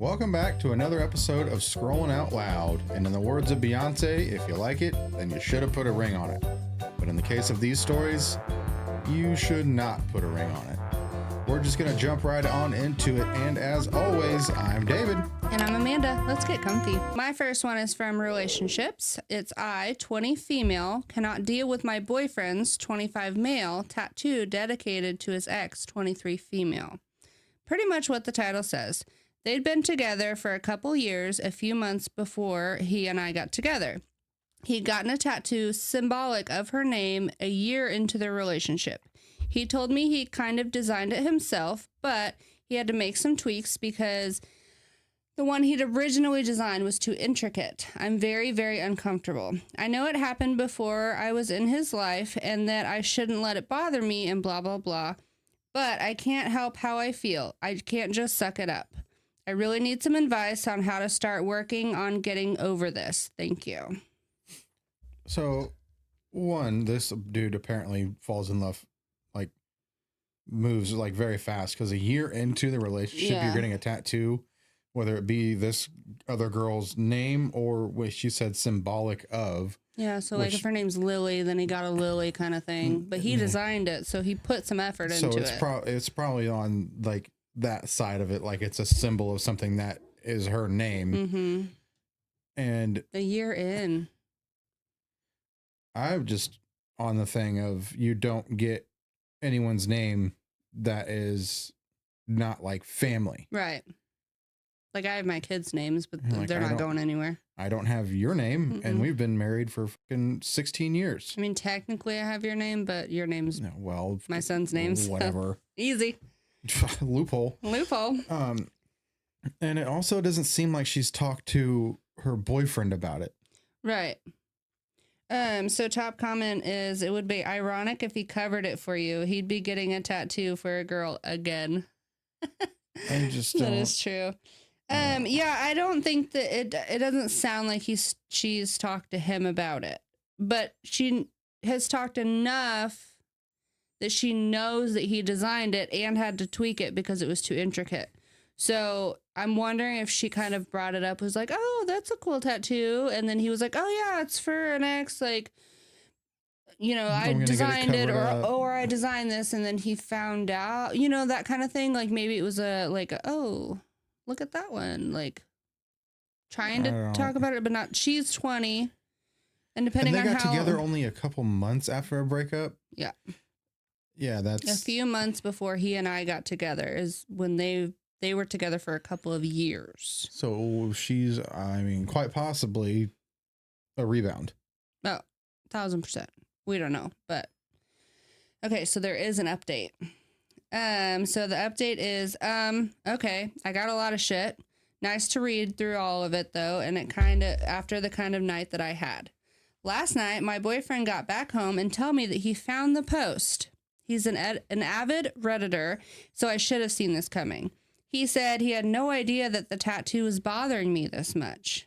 Welcome back to another episode of Scrolling Out Loud. And in the words of Beyonce, if you like it, then you should have put a ring on it. But in the case of these stories, you should not put a ring on it. We're just going to jump right on into it. And as always, I'm David. And I'm Amanda. Let's get comfy. My first one is from relationships. It's I, 20 female, cannot deal with my boyfriend's 25 male tattoo dedicated to his ex, 23 female. Pretty much what the title says. They'd been together for a couple years, a few months before he and I got together. He'd gotten a tattoo symbolic of her name a year into their relationship. He told me he kind of designed it himself, but he had to make some tweaks because the one he'd originally designed was too intricate. I'm very, very uncomfortable. I know it happened before I was in his life and that I shouldn't let it bother me and blah, blah, blah. But I can't help how I feel. I can't just suck it up. I really need some advice on how to start working on getting over this. Thank you. So, one, this dude apparently falls in love, like, moves, like, very fast. Because a year into the relationship, You're getting a tattoo, whether it be this other girl's name or what she said symbolic of. Yeah, so like if her name's Lily, then he got a Lily kind of thing. But he designed it, so he put some effort into it. So it's probably on, like, that side of it, like it's a symbol of something that is her name. Mm-hmm. And a year in, I'm just on the thing of you don't get anyone's name that is not like family. Right. Like I have my kids' names, but they're not going anywhere. I don't have your name, and we've been married for fucking 16 years. I mean, technically I have your name, but your name's my son's name. Whatever. Easy. Loophole. And it also doesn't seem like she's talked to her boyfriend about it. Right. So top comment is, it would be ironic if he covered it for you. He'd be getting a tattoo for a girl again. I just That is true. Yeah, I don't think that it doesn't sound like she's talked to him about it, but she has talked enough that she knows that he designed it and had to tweak it because it was too intricate. So I'm wondering if she kind of brought it up, was like, oh, that's a cool tattoo. And then he was like, oh yeah, it's for an ex. Like, you know, I designed it or I designed this. And then he found out, you know, that kind of thing. Like maybe it was oh, look at that one. Like trying to talk about it, but not, she's 20. And depending on how. They got together only a couple months after a breakup. Yeah. Yeah, that's a few months before he and I got together is when they were together for a couple of years. So she's, I mean, quite possibly a rebound. Oh, 1,000%. We don't know, but okay. So there is an update. So the update is, okay, I got a lot of shit. Nice to read through all of it though. And it kind of, after the kind of night that I had last night, my boyfriend got back home and told me that he found the post. He's an avid Redditor, so I should have seen this coming. He said he had no idea that the tattoo was bothering me this much.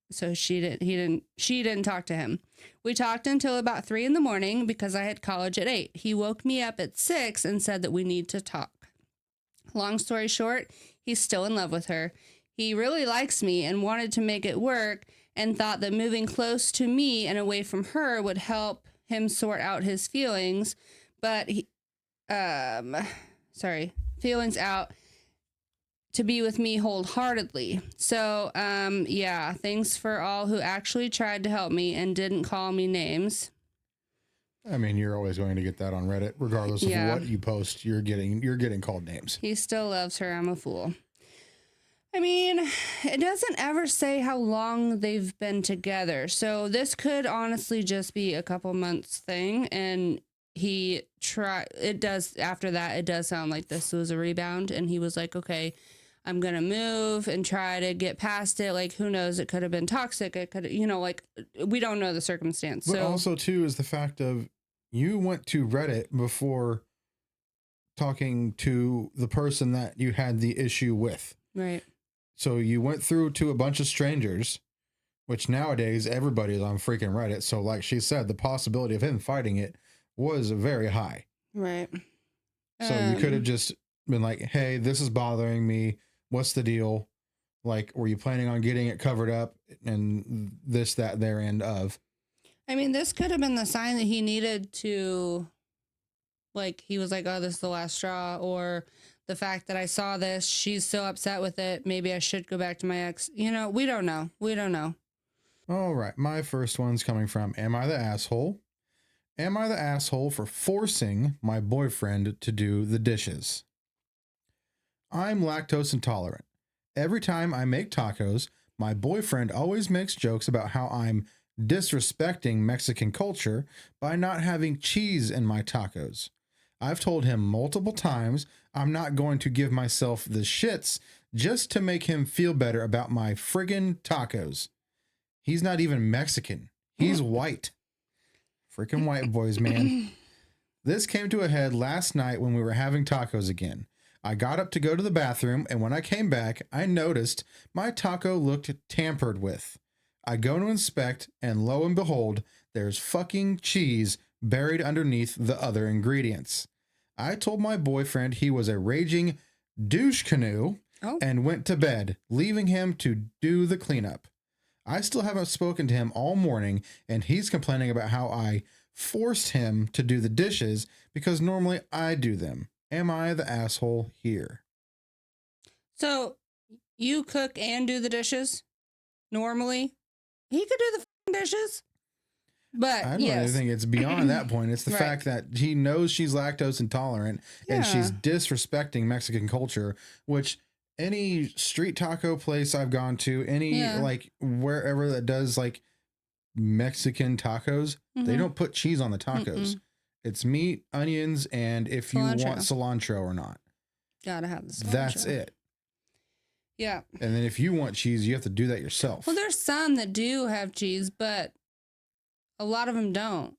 So she didn't talk to him. We talked until about 3 a.m. because I had college at 8. He woke me up at 6 and said that we need to talk. Long story short, he's still in love with her. He really likes me and wanted to make it work and thought that moving close to me and away from her would help him sort out his feelings. But feelings out to be with me wholeheartedly. So, yeah, thanks for all who actually tried to help me and didn't call me names. I mean, you're always going to get that on Reddit, regardless of what you post. You're getting called names. He still loves her. I'm a fool. I mean, it doesn't ever say how long they've been together. So this could honestly just be a couple months thing, and after that, it does sound like this was a rebound, and he was like, okay, I'm going to move and try to get past it. Like, who knows? It could have been toxic. It could, like, we don't know the circumstance. But also, too, is the fact of you went to Reddit before talking to the person that you had the issue with. Right. So you went through to a bunch of strangers, which nowadays everybody's on freaking Reddit. So like she said, the possibility of him fighting it was very high. Right. So you could have just been like, hey, this is bothering me. What's the deal? Like, were you planning on getting it covered up and this, that, their end of? I mean, this could have been the sign that he needed to, like, he was like, oh, this is the last straw. Or the fact that I saw this, she's so upset with it. Maybe I should go back to my ex. You know, we don't know. We don't know. All right. My first one's coming from, am I the asshole? Am I the asshole for forcing my boyfriend to do the dishes? I'm lactose intolerant. Every time I make tacos, my boyfriend always makes jokes about how I'm disrespecting Mexican culture by not having cheese in my tacos. I've told him multiple times I'm not going to give myself the shits just to make him feel better about my friggin' tacos. He's not even Mexican. He's white. Freaking white boys, man. This came to a head last night when we were having tacos again. I got up to go to the bathroom, and when I came back, I noticed my taco looked tampered with. I go to inspect, and lo and behold, there's fucking cheese buried underneath the other ingredients. I told my boyfriend he was a raging douche canoe and went to bed, leaving him to do the cleanup. I still haven't spoken to him all morning, and he's complaining about how I forced him to do the dishes because normally I do them. Am I the asshole here? So you cook and do the dishes normally? He could do the dishes. But I don't even think it's beyond that point. It's the fact that he knows she's lactose intolerant and she's disrespecting Mexican culture, which any street taco place I've gone to, any like wherever that does like Mexican tacos, they don't put cheese on the tacos. It's meat, onions, and if you want cilantro or not. Gotta have the cilantro. That's it. Yeah. And then if you want cheese, you have to do that yourself. Well, there's some that do have cheese, but a lot of them don't.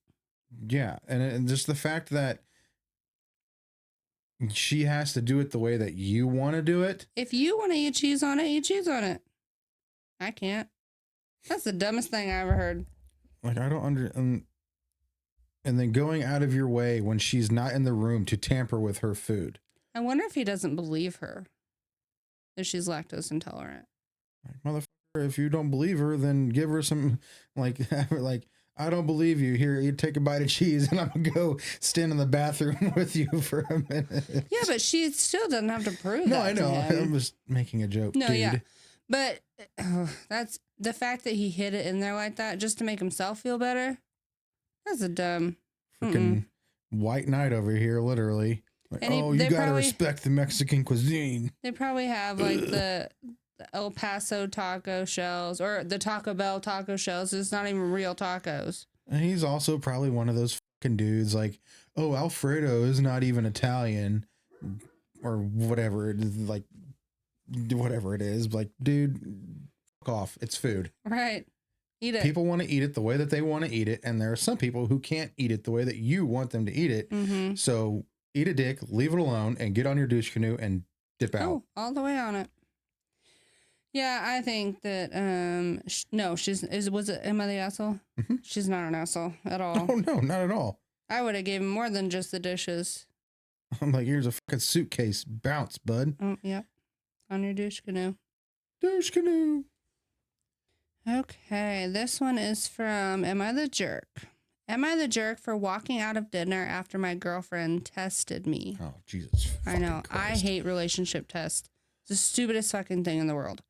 Yeah. And just the fact that she has to do it the way that you want to do it. If you want to eat cheese on it, eat cheese on it. I can't. That's the dumbest thing I ever heard. Like, I don't and then going out of your way when she's not in the room to tamper with her food. I wonder if he doesn't believe her that she's lactose intolerant. Like, motherfucker, if you don't believe her, then give her some, like, I don't believe you. Here, you take a bite of cheese and I'm going to go stand in the bathroom with you for a minute. Yeah, but she still doesn't have to prove that. No, I know. To him. I'm just making a joke, no, dude. Yeah. But that's the fact that he hid it in there like that just to make himself feel better. That's a dumb. Freaking white knight over here, literally. Like, you got to respect the Mexican cuisine. They probably have like the El Paso taco shells or the Taco Bell taco shells. It's not even real tacos. And he's also probably one of those fucking dudes like, oh, Alfredo is not even Italian or whatever it is, like, whatever it is. Like, dude, fuck off. It's food. Right. Eat it. People want to eat it the way that they want to eat it. And there are some people who can't eat it the way that you want them to eat it. So eat a dick, leave it alone, and get on your douche canoe and dip out. Oh, all the way on it. Yeah, I think that, no, am I the asshole? She's not an asshole at all. Oh, no, not at all. I would have given more than just the dishes. I'm like, here's a fucking suitcase. Bounce, bud. Oh, yeah. On your douche canoe. Douche canoe. Okay, this one is from, am I the jerk? Am I the jerk for walking out of dinner after my girlfriend tested me? Oh, Jesus. I know. Christ. I hate relationship tests. It's the stupidest fucking thing in the world.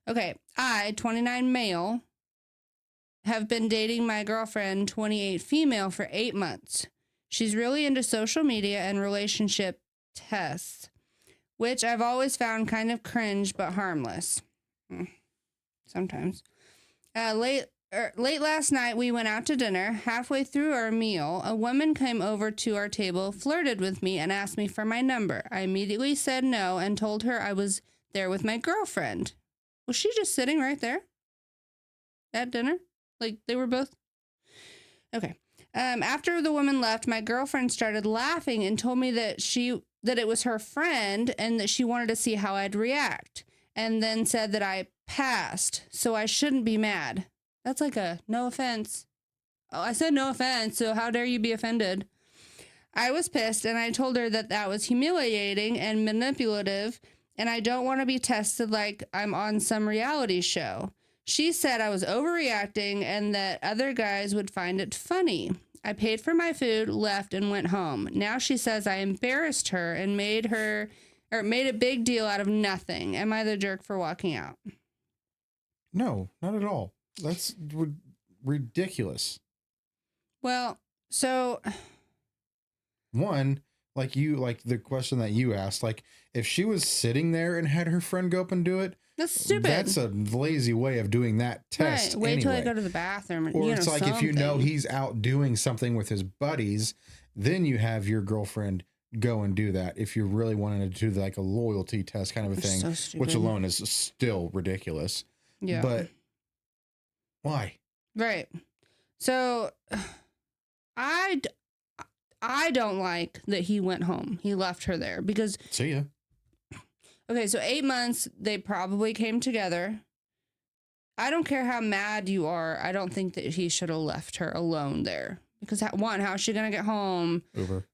Okay, I, 29 male, have been dating my girlfriend, 28 female, for 8 months. She's really into social media and relationship tests, which I've always found kind of cringe but harmless. Sometimes. Late last night, we went out to dinner. Halfway through our meal, a woman came over to our table, flirted with me, and asked me for my number. I immediately said no and told her I was there with my girlfriend. Was she just sitting right there at dinner? Like, they were both? Okay. After the woman left, my girlfriend started laughing and told me that it was her friend and that she wanted to see how I'd react, and then said that I passed, so I shouldn't be mad. That's like a no offense. Oh, I said no offense, so how dare you be offended? I was pissed, and I told her that was humiliating and manipulative, and I don't want to be tested like I'm on some reality show. She said I was overreacting and that other guys would find it funny. I paid for my food, left, and went home. Now she says I embarrassed her and made a big deal out of nothing. Am I the jerk for walking out? No, not at all. That's ridiculous. Well, so one, like the question that you asked, like if she was sitting there and had her friend go up and do it, that's stupid. That's a lazy way of doing that test. Right. Wait anyway. till I go to the bathroom. Or it's like if you know he's out doing something with his buddies, then you have your girlfriend go and do that. If you really wanted to do like a loyalty test kind of a thing, which alone is still ridiculous. Yeah. But why? Right. So I don't like that he went home. He left her there because. See ya. Okay, so 8 months, they probably came together. I don't care how mad you are. I don't think that he should have left her alone there. Because one, how is she going to get home? Uber.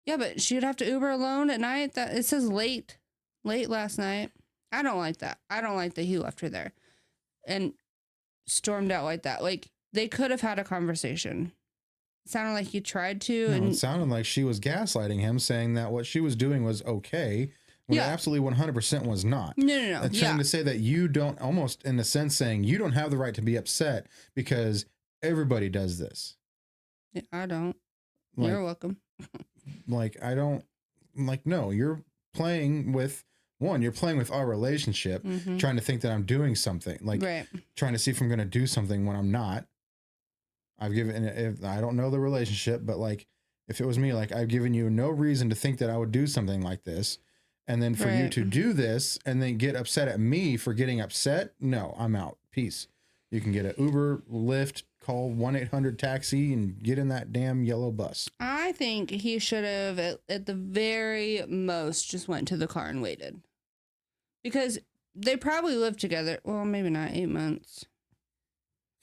Yeah, but she'd have to Uber alone at night. That it says late last night. I don't like that. I don't like that he left her there and stormed out like that. Like, they could have had a conversation. It sounded like he tried to. No, and it sounded like she was gaslighting him, saying that what she was doing was okay. When it absolutely 100% was not. No. Trying to say that you don't, almost in a sense saying you don't have the right to be upset because everybody does this. Yeah, I don't. Like, you're welcome. Like, I don't, like, no, you're playing with our relationship, trying to think that I'm doing something, like trying to see if I'm going to do something when I'm not. I don't know the relationship, but like, if it was me, like I've given you no reason to think that I would do something like this. And then for you to do this and then get upset at me for getting upset, no, I'm out. Peace. You can get an Uber, Lyft, call 1-800-TAXI and get in that damn yellow bus. I think he should have, at the very most, just went to the car and waited. Because they probably lived together. Well, maybe not 8 months.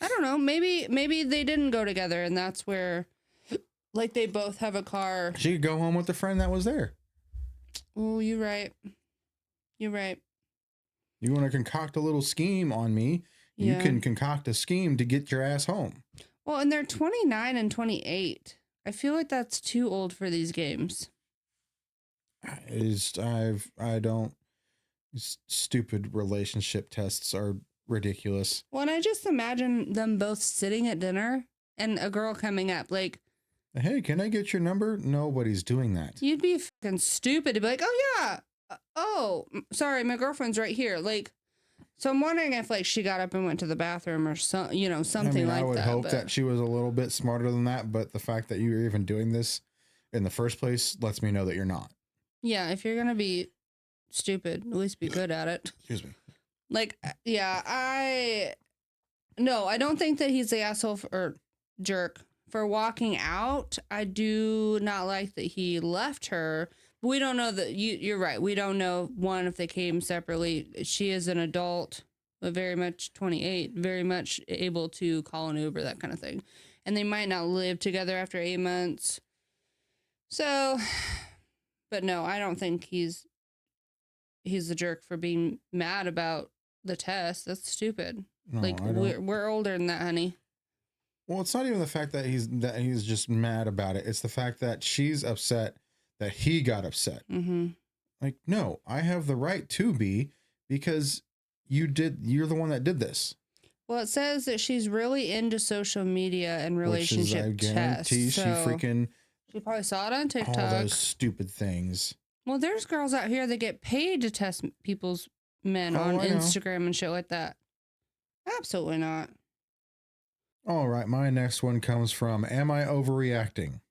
I don't know. Maybe they didn't go together and that's where, like, they both have a car. She could go home with the friend that was there. Oh, you're right. You want to concoct a little scheme on me. You can concoct a scheme to get your ass home. Well, and they're 29 and 28. I feel like that's too old for these games. Stupid relationship tests are ridiculous. Well, and I just imagine them both sitting at dinner and a girl coming up like, hey, can I get your number? Nobody's doing that. You'd be fucking stupid to be like, oh, yeah. Oh, sorry, my girlfriend's right here. Like, so I'm wondering if, like, she got up and went to the bathroom or something like that. I would hope that she was a little bit smarter than that, but the fact that you're even doing this in the first place lets me know that you're not. Yeah, if you're going to be stupid, at least be good at it. Excuse me. Like, yeah, I don't think that he's the asshole or jerk for walking out. I do not like that he left her. We don't know that you're right. We don't know, one, if they came separately. She is an adult, but very much 28, very much able to call an Uber, that kind of thing. And they might not live together after 8 months. So, but no, I don't think he's the jerk for being mad about the test. That's stupid. No, like, we're older than that, honey. Well, it's not even the fact that he's just mad about it. It's the fact that she's upset that he got upset. Mm-hmm. Like, no, I have the right to be because you're the one that did this. Well, it says that she's really into social media and relationship tests. She probably saw it on TikTok. All those stupid things. Well, there's girls out here that get paid to test people's men on Instagram and shit like that. Absolutely not. All right, my next one comes from, am I overreacting?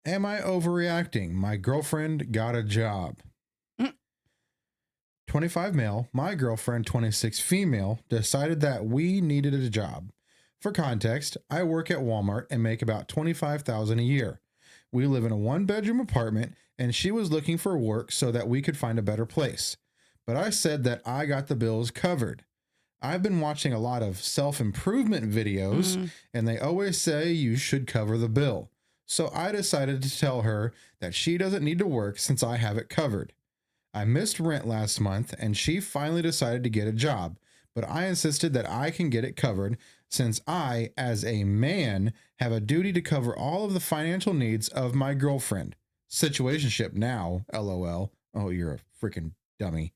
Am I overreacting? My girlfriend got a job. 25 male, my girlfriend, 26 female, decided that we needed a job. For context, I work at Walmart and make about $25,000 a year. We live in a 1-bedroom apartment and she was looking for work so that we could find a better place. But I said that I got the bills covered. I've been watching a lot of self-improvement videos and they always say you should cover the bill. So I decided to tell her that she doesn't need to work since I have it covered. I missed rent last month and she finally decided to get a job, but I insisted that I can get it covered since I, as a man, have a duty to cover all of the financial needs of my girlfriend. Situationship now, lol. Oh, you're a freaking dummy.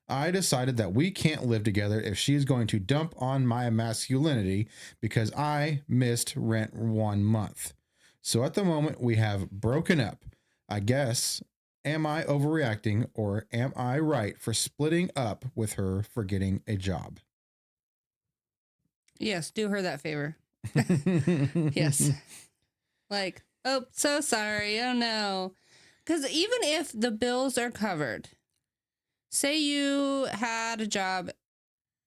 I decided that we can't live together if she's going to dump on my masculinity because I missed rent 1 month. So at the moment, we have broken up. I guess, am I overreacting or am I right for splitting up with her for getting a job? Yes, do her that favor. Yes. Like, oh, so sorry. Oh, no. Because even if the bills are covered, say you had a job,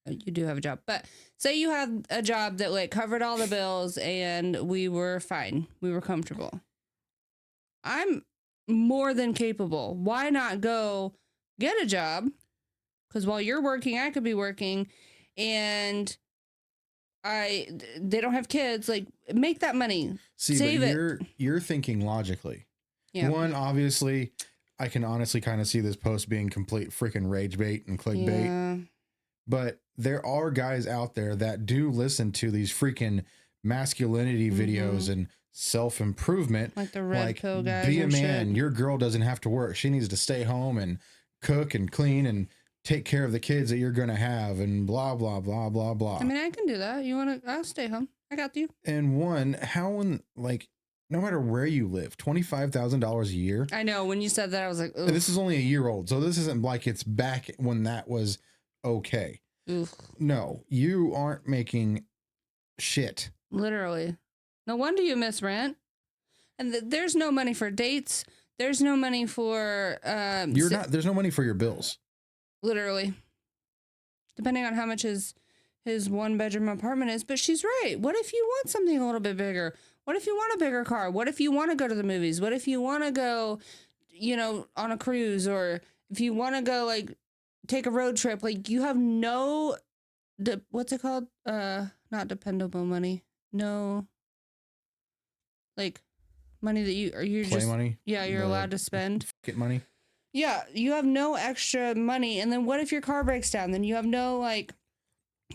you do have a job, but say you had a job that like covered all the bills and we were fine. We were comfortable. I'm more than capable. Why not go get a job? Because while you're working, I could be working, and they don't have kids. Like, make that money. See, save but it. you're thinking logically. Yeah. One, obviously, I can honestly kind of see this post being complete freaking rage bait and clickbait. Yeah. But there are guys out there that do listen to these freaking masculinity videos and self-improvement. Like the red pill guys. Be a man. Shit. Your girl doesn't have to work. She needs to stay home and cook and clean and take care of the kids that you're going to have and blah, blah, blah, blah, blah. I mean, I can do that. You want to, I'll stay home. I got you. And one, how in, like, no matter where you live, $25,000 a year. I know. When you said that, I was like, ugh. This is only a year old. So this isn't like it's back when that was okay. Ugh. No, you aren't making shit. Literally. No wonder you miss rent. And there's no money for dates. There's no money for There's no money for your bills. Literally. Depending on how much his 1-bedroom apartment is. But she's right. What if you want something a little bit bigger? What if you want a bigger car? What if you want to go to the movies? What if you want to go, on a cruise? Or if you want to go, like, take a road trip? Like, you have no, what's it called? Not dependable money. No, like, money that you're Play just money? Yeah, you're allowed to spend. Get money? Yeah, you have no extra money. And then what if your car breaks down? Then you have no, like,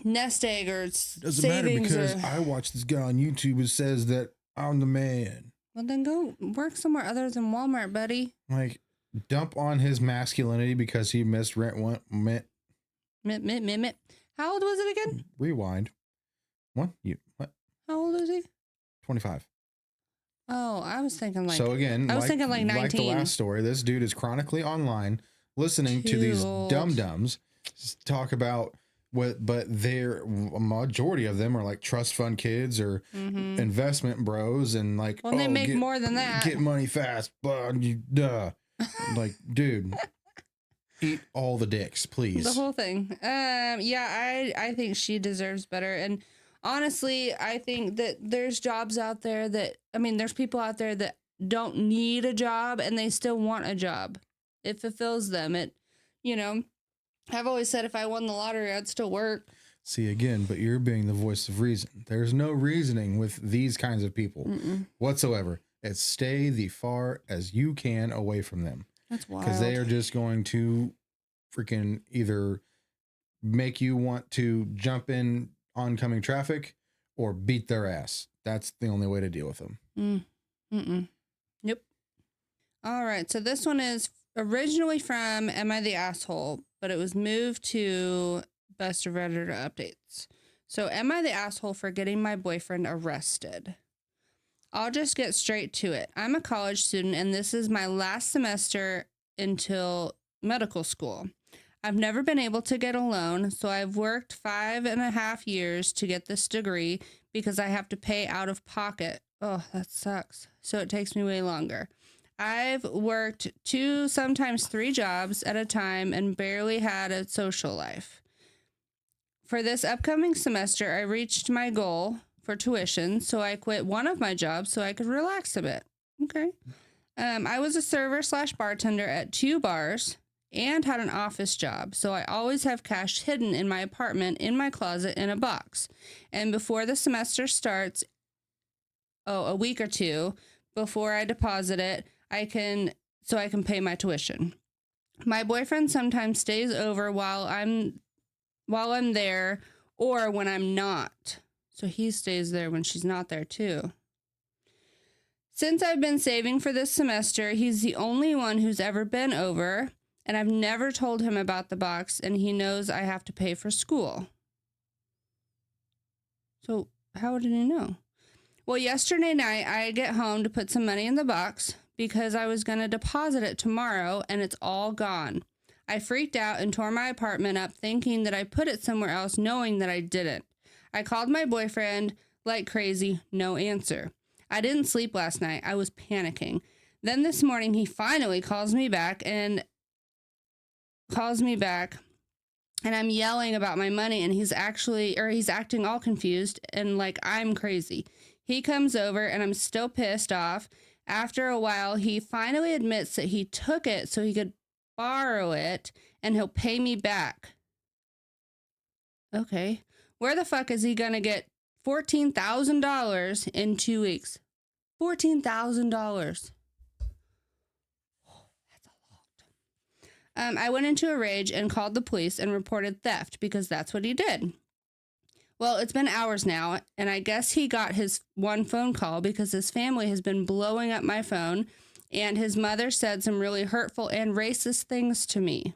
nest egg or Doesn't savings. matter because I watched this guy on YouTube who says that I'm the man. Well, then go work somewhere other than Walmart, buddy. Like, dump on his masculinity because he missed rent one. How old was it again? Rewind. What? How old is he? 25. Oh, I was thinking like. So again, I was thinking like 19. Like the last story, this dude is chronically online listening to these dum-dums talk about but a majority of them are like trust fund kids or investment bros and like, well, they make more than that. Get money fast. Duh. Like, dude, eat all the dicks, please. The whole thing. Yeah, I think she deserves better. And honestly, I think that there's jobs out there there's people out there that don't need a job and they still want a job. It fulfills them. I've always said if I won the lottery, I'd still work. See, again, but you're being the voice of reason. There's no reasoning with these kinds of people whatsoever. It's stay the far as you can away from them. That's wild. Because they are just going to freaking either make you want to jump in oncoming traffic or beat their ass. That's the only way to deal with them. Yep. All right. So this one is originally from Am I the Asshole? But it was moved to Best of Redditor updates. So, am I the asshole for getting my boyfriend arrested? I'll just get straight to it. I'm a college student, and this is my last semester until medical school. I've never been able to get a loan, so I've worked 5.5 years to get this degree because I have to pay out of pocket. Oh, that sucks. So, it takes me way longer. I've worked 2, sometimes 3 jobs at a time and barely had a social life. For this upcoming semester, I reached my goal for tuition, so I quit one of my jobs so I could relax a bit. Okay. I was a server/bartender at 2 bars and had an office job, so I always have cash hidden in my apartment, in my closet, in a box. And before the semester starts, a week or 2 before I deposit it, I can pay my tuition. My boyfriend sometimes stays over while I'm there or when I'm not. So he stays there when she's not there too. Since I've been saving for this semester, he's the only one who's ever been over, and I've never told him about the box, and he knows I have to pay for school. So how did he know? Well, yesterday night, I get home to put some money in the box because I was going to deposit it tomorrow, and it's all gone. I freaked out and tore my apartment up thinking that I put it somewhere else, knowing that I didn't. I called my boyfriend like crazy, no answer. I didn't sleep last night. I was panicking. Then this morning, he finally calls me back, and I'm yelling about my money, and he's acting all confused and like I'm crazy. He comes over, and I'm still pissed off. After a while, he finally admits that he took it so he could borrow it, and he'll pay me back. Okay. Where the fuck is he gonna get $14,000 in 2 weeks? $14,000. That's a lot. I went into a rage and called the police and reported theft because that's what he did. Well, it's been hours now, and I guess he got his one phone call because his family has been blowing up my phone, and his mother said some really hurtful and racist things to me.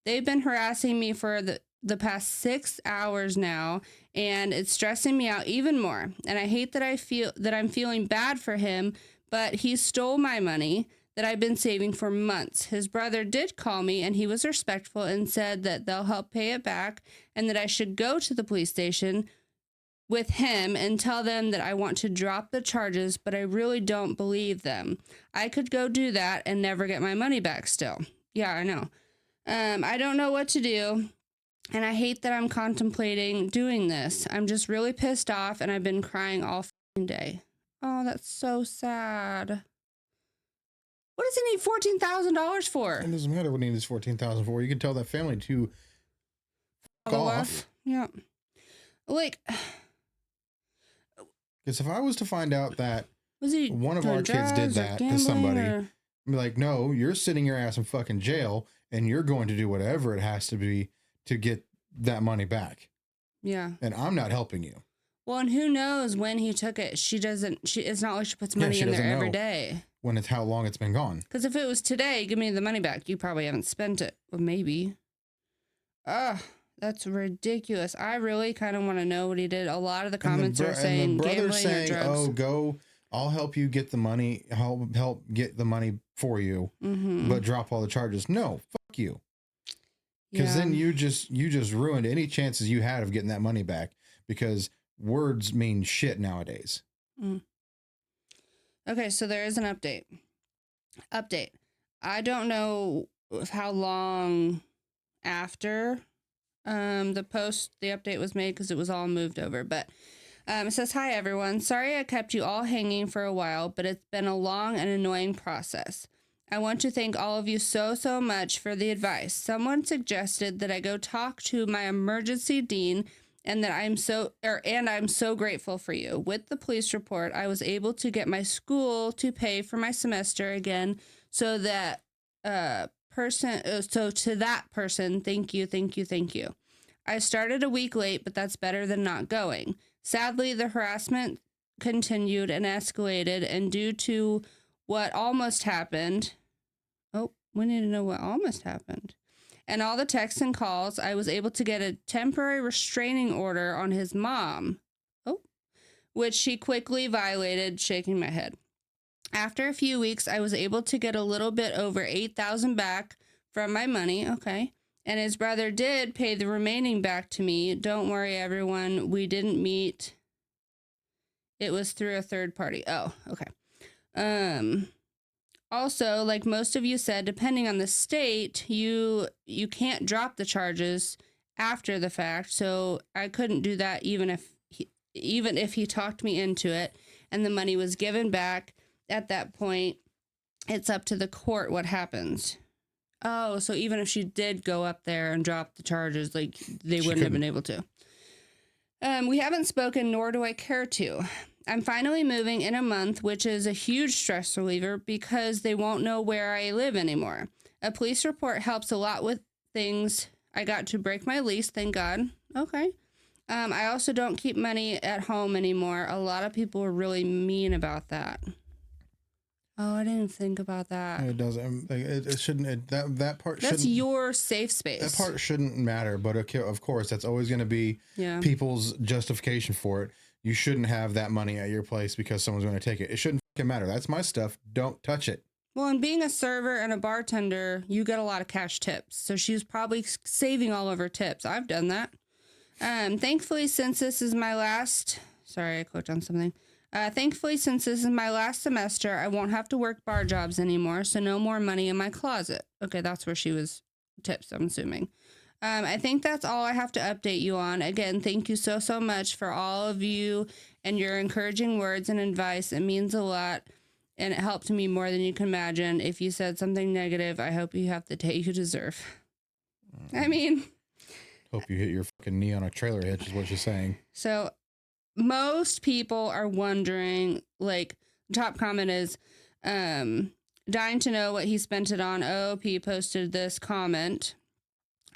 They've been harassing me for the past 6 hours now, and it's stressing me out even more. And I hate that I'm feeling bad for him, but he stole my money that I've been saving for months. His brother did call me, and he was respectful and said that they'll help pay it back and that I should go to the police station with him and tell them that I want to drop the charges, but I really don't believe them. I could go do that and never get my money back still. Yeah, I know. I don't know what to do, and I hate that I'm contemplating doing this. I'm just really pissed off, and I've been crying all day. Oh, that's so sad. What does he need $14,000 for? It doesn't matter what he needs $14,000 for. You can tell that family to fuck off. Yeah. Like, because if I was to find out that one of our kids did that to somebody, I'd be like, no, you're sitting your ass in fucking jail, and you're going to do whatever it has to be to get that money back. Yeah. And I'm not helping you. Well, and who knows when he took it? It's not like she puts money in there every day. When it's how long it's been gone. Because if it was today, give me the money back. You probably haven't spent it. Well, maybe. Ugh, that's ridiculous. I really kind of want to know what he did. A lot of the comments are saying gambling or drugs. Oh, go, I'll help you get the money. I'll help get the money for you, but drop all the charges. No, fuck you. Because then you just ruined any chances you had of getting that money back, because words mean shit nowadays. Okay, so there is an update. I don't know how long after the update was made, because it was all moved over. But it says, "Hi, everyone. Sorry I kept you all hanging for a while, but it's been a long and annoying process. I want to thank all of you so much for the advice. Someone suggested that I go talk to my emergency dean, and that I'm so grateful for you. With the police report, I was able to get my school to pay for my semester again. So to that person, thank you. I started a week late, but that's better than not going. Sadly, the harassment continued and escalated, and due to what almost happened, we need to know what almost happened, and all the texts and calls, I was able to get a temporary restraining order on his mom, which she quickly violated, shaking my head. After a few weeks, I was able to get a little bit over $8,000 back from my money, and his brother did pay the remaining back to me. Don't worry, everyone, we didn't meet. It was through a third party. Oh, okay. Also, like most of you said, depending on the state, you can't drop the charges after the fact. So I couldn't do that even if he talked me into it and the money was given back. At that point, it's up to the court what happens. Oh, so even if she did go up there and drop the charges, like they wouldn't have been able to. We haven't spoken, nor do I care to. I'm finally moving in a month, which is a huge stress reliever because they won't know where I live anymore. A police report helps a lot with things. I got to break my lease, thank God. Okay. I also don't keep money at home anymore. A lot of people were really mean about that. Oh, I didn't think about that. It doesn't. It shouldn't. That part. That's shouldn't, your safe space. That part shouldn't matter. But of course, that's always going to be people's justification for it. You shouldn't have that money at your place because someone's going to take it. It shouldn't fucking matter. That's my stuff. Don't touch it. Well, and being a server and a bartender, you get a lot of cash tips. So she's probably saving all of her tips. I've done that. Thankfully, since this is my last... Sorry, I clicked on something. Thankfully, since this is my last semester, I won't have to work bar jobs anymore, so no more money in my closet. Okay, that's where she was tips, I'm assuming. I think that's all I have to update you on. Again, thank you so much for all of you and your encouraging words and advice. It means a lot, and it helped me more than you can imagine. If you said something negative, I hope you have the day you deserve. I mean... Hope you hit your fucking knee on a trailer hitch is what she's saying. So... most people are wondering, like, top comment is, dying to know what he spent it on. OOP posted this comment.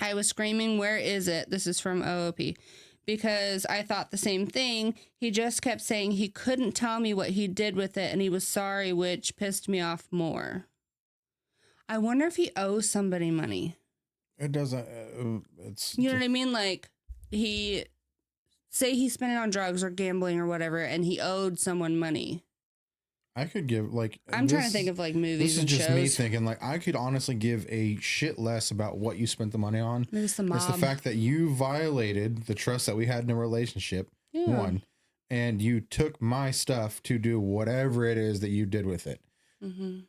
I was screaming, where is it? This is from OOP. Because I thought the same thing. He just kept saying he couldn't tell me what he did with it and he was sorry, which pissed me off more. I wonder if he owes somebody money. It doesn't, it's... You know what I mean? Like, say he spent it on drugs or gambling or whatever, and he owed someone money. I could give, like... I'm trying to think of, like, movies and shows. This is just me thinking, like, I could honestly give a shit less about what you spent the money on. Maybe it's the mob. It's the fact that you violated the trust that we had in a relationship, one, and you took my stuff to do whatever it is that you did with it. Mm-hmm.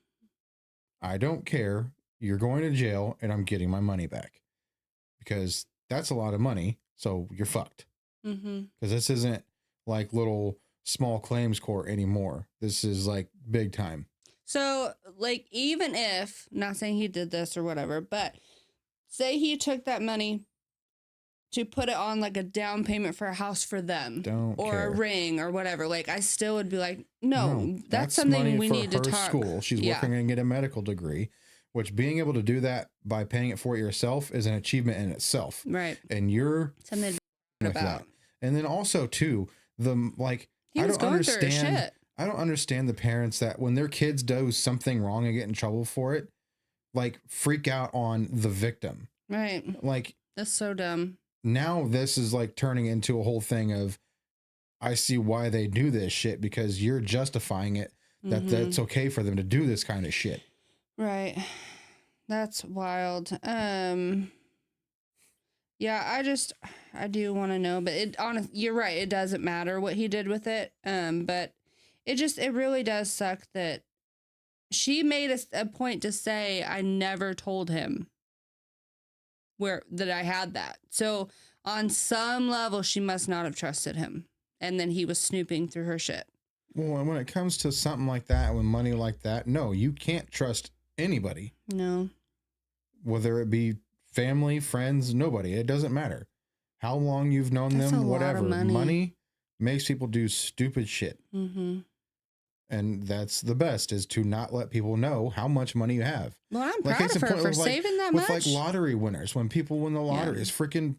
I don't care. You're going to jail, and I'm getting my money back. Because that's a lot of money, so you're fucked. Because this isn't like little small claims court anymore. This is like big time. So, like, even if, not saying he did this or whatever, but say he took that money to put it on like a down payment for a house for them, a ring or whatever, like, I still would be like, no, that's something we need to talk. School. She's working and get a medical degree, which being able to do that by paying it for it yourself is an achievement in itself. Right. And you're something about that. And then also too, I don't understand the parents that when their kids do something wrong and get in trouble for it, like freak out on the victim. Right. Like, that's so dumb. Now this is like turning into a whole thing of, I see why they do this shit because you're justifying it that that's okay for them to do this kind of shit. Right. That's wild. Yeah, I do want to know, but you're right. It doesn't matter what he did with it. But it really does suck that she made a point to say, I never told him that I had that. So on some level, she must not have trusted him. And then he was snooping through her shit. Well, when it comes to something like that, with money like that, no, you can't trust anybody. No. Whether it be family, friends, nobody. It doesn't matter how long you've known them, whatever. Money makes people do stupid shit. And that's the best, is to not let people know how much money you have. Well, I'm proud of her for saving that much. With like lottery winners, when people win the lottery, it's freaking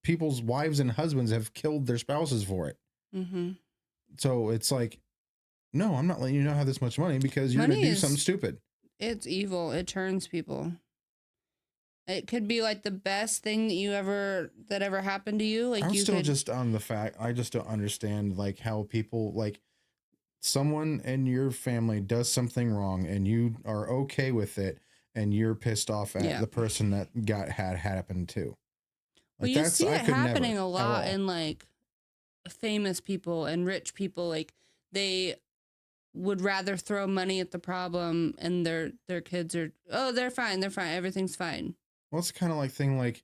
people's wives and husbands have killed their spouses for it. So it's like, no, I'm not letting you know how this much money because you're going to do something stupid. It's evil. It turns people. It could be like the best thing that ever happened to you. Like, just on the fact, I just don't understand like how people, like, someone in your family does something wrong and you are okay with it and you're pissed off at the person that had happened to. Like, well, you see it happening a lot in like famous people and rich people. Like, they would rather throw money at the problem and their kids are, oh, they're fine. Everything's fine. Well, it's kind of like thing like,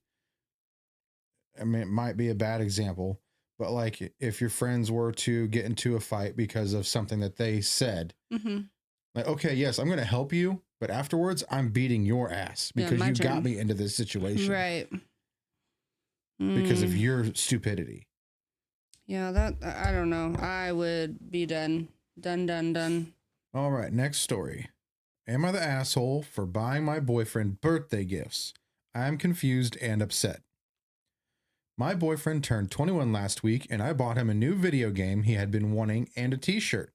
I mean, it might be a bad example, but like if your friends were to get into a fight because of something that they said, like, okay, yes, I'm going to help you, but afterwards I'm beating your ass because you got me into this situation. Right. Because of your stupidity. Yeah, I don't know. I would be done. Done. All right, next story. Am I the asshole for buying my boyfriend birthday gifts? I'm confused and upset. My boyfriend turned 21 last week and I bought him a new video game he had been wanting and a t-shirt.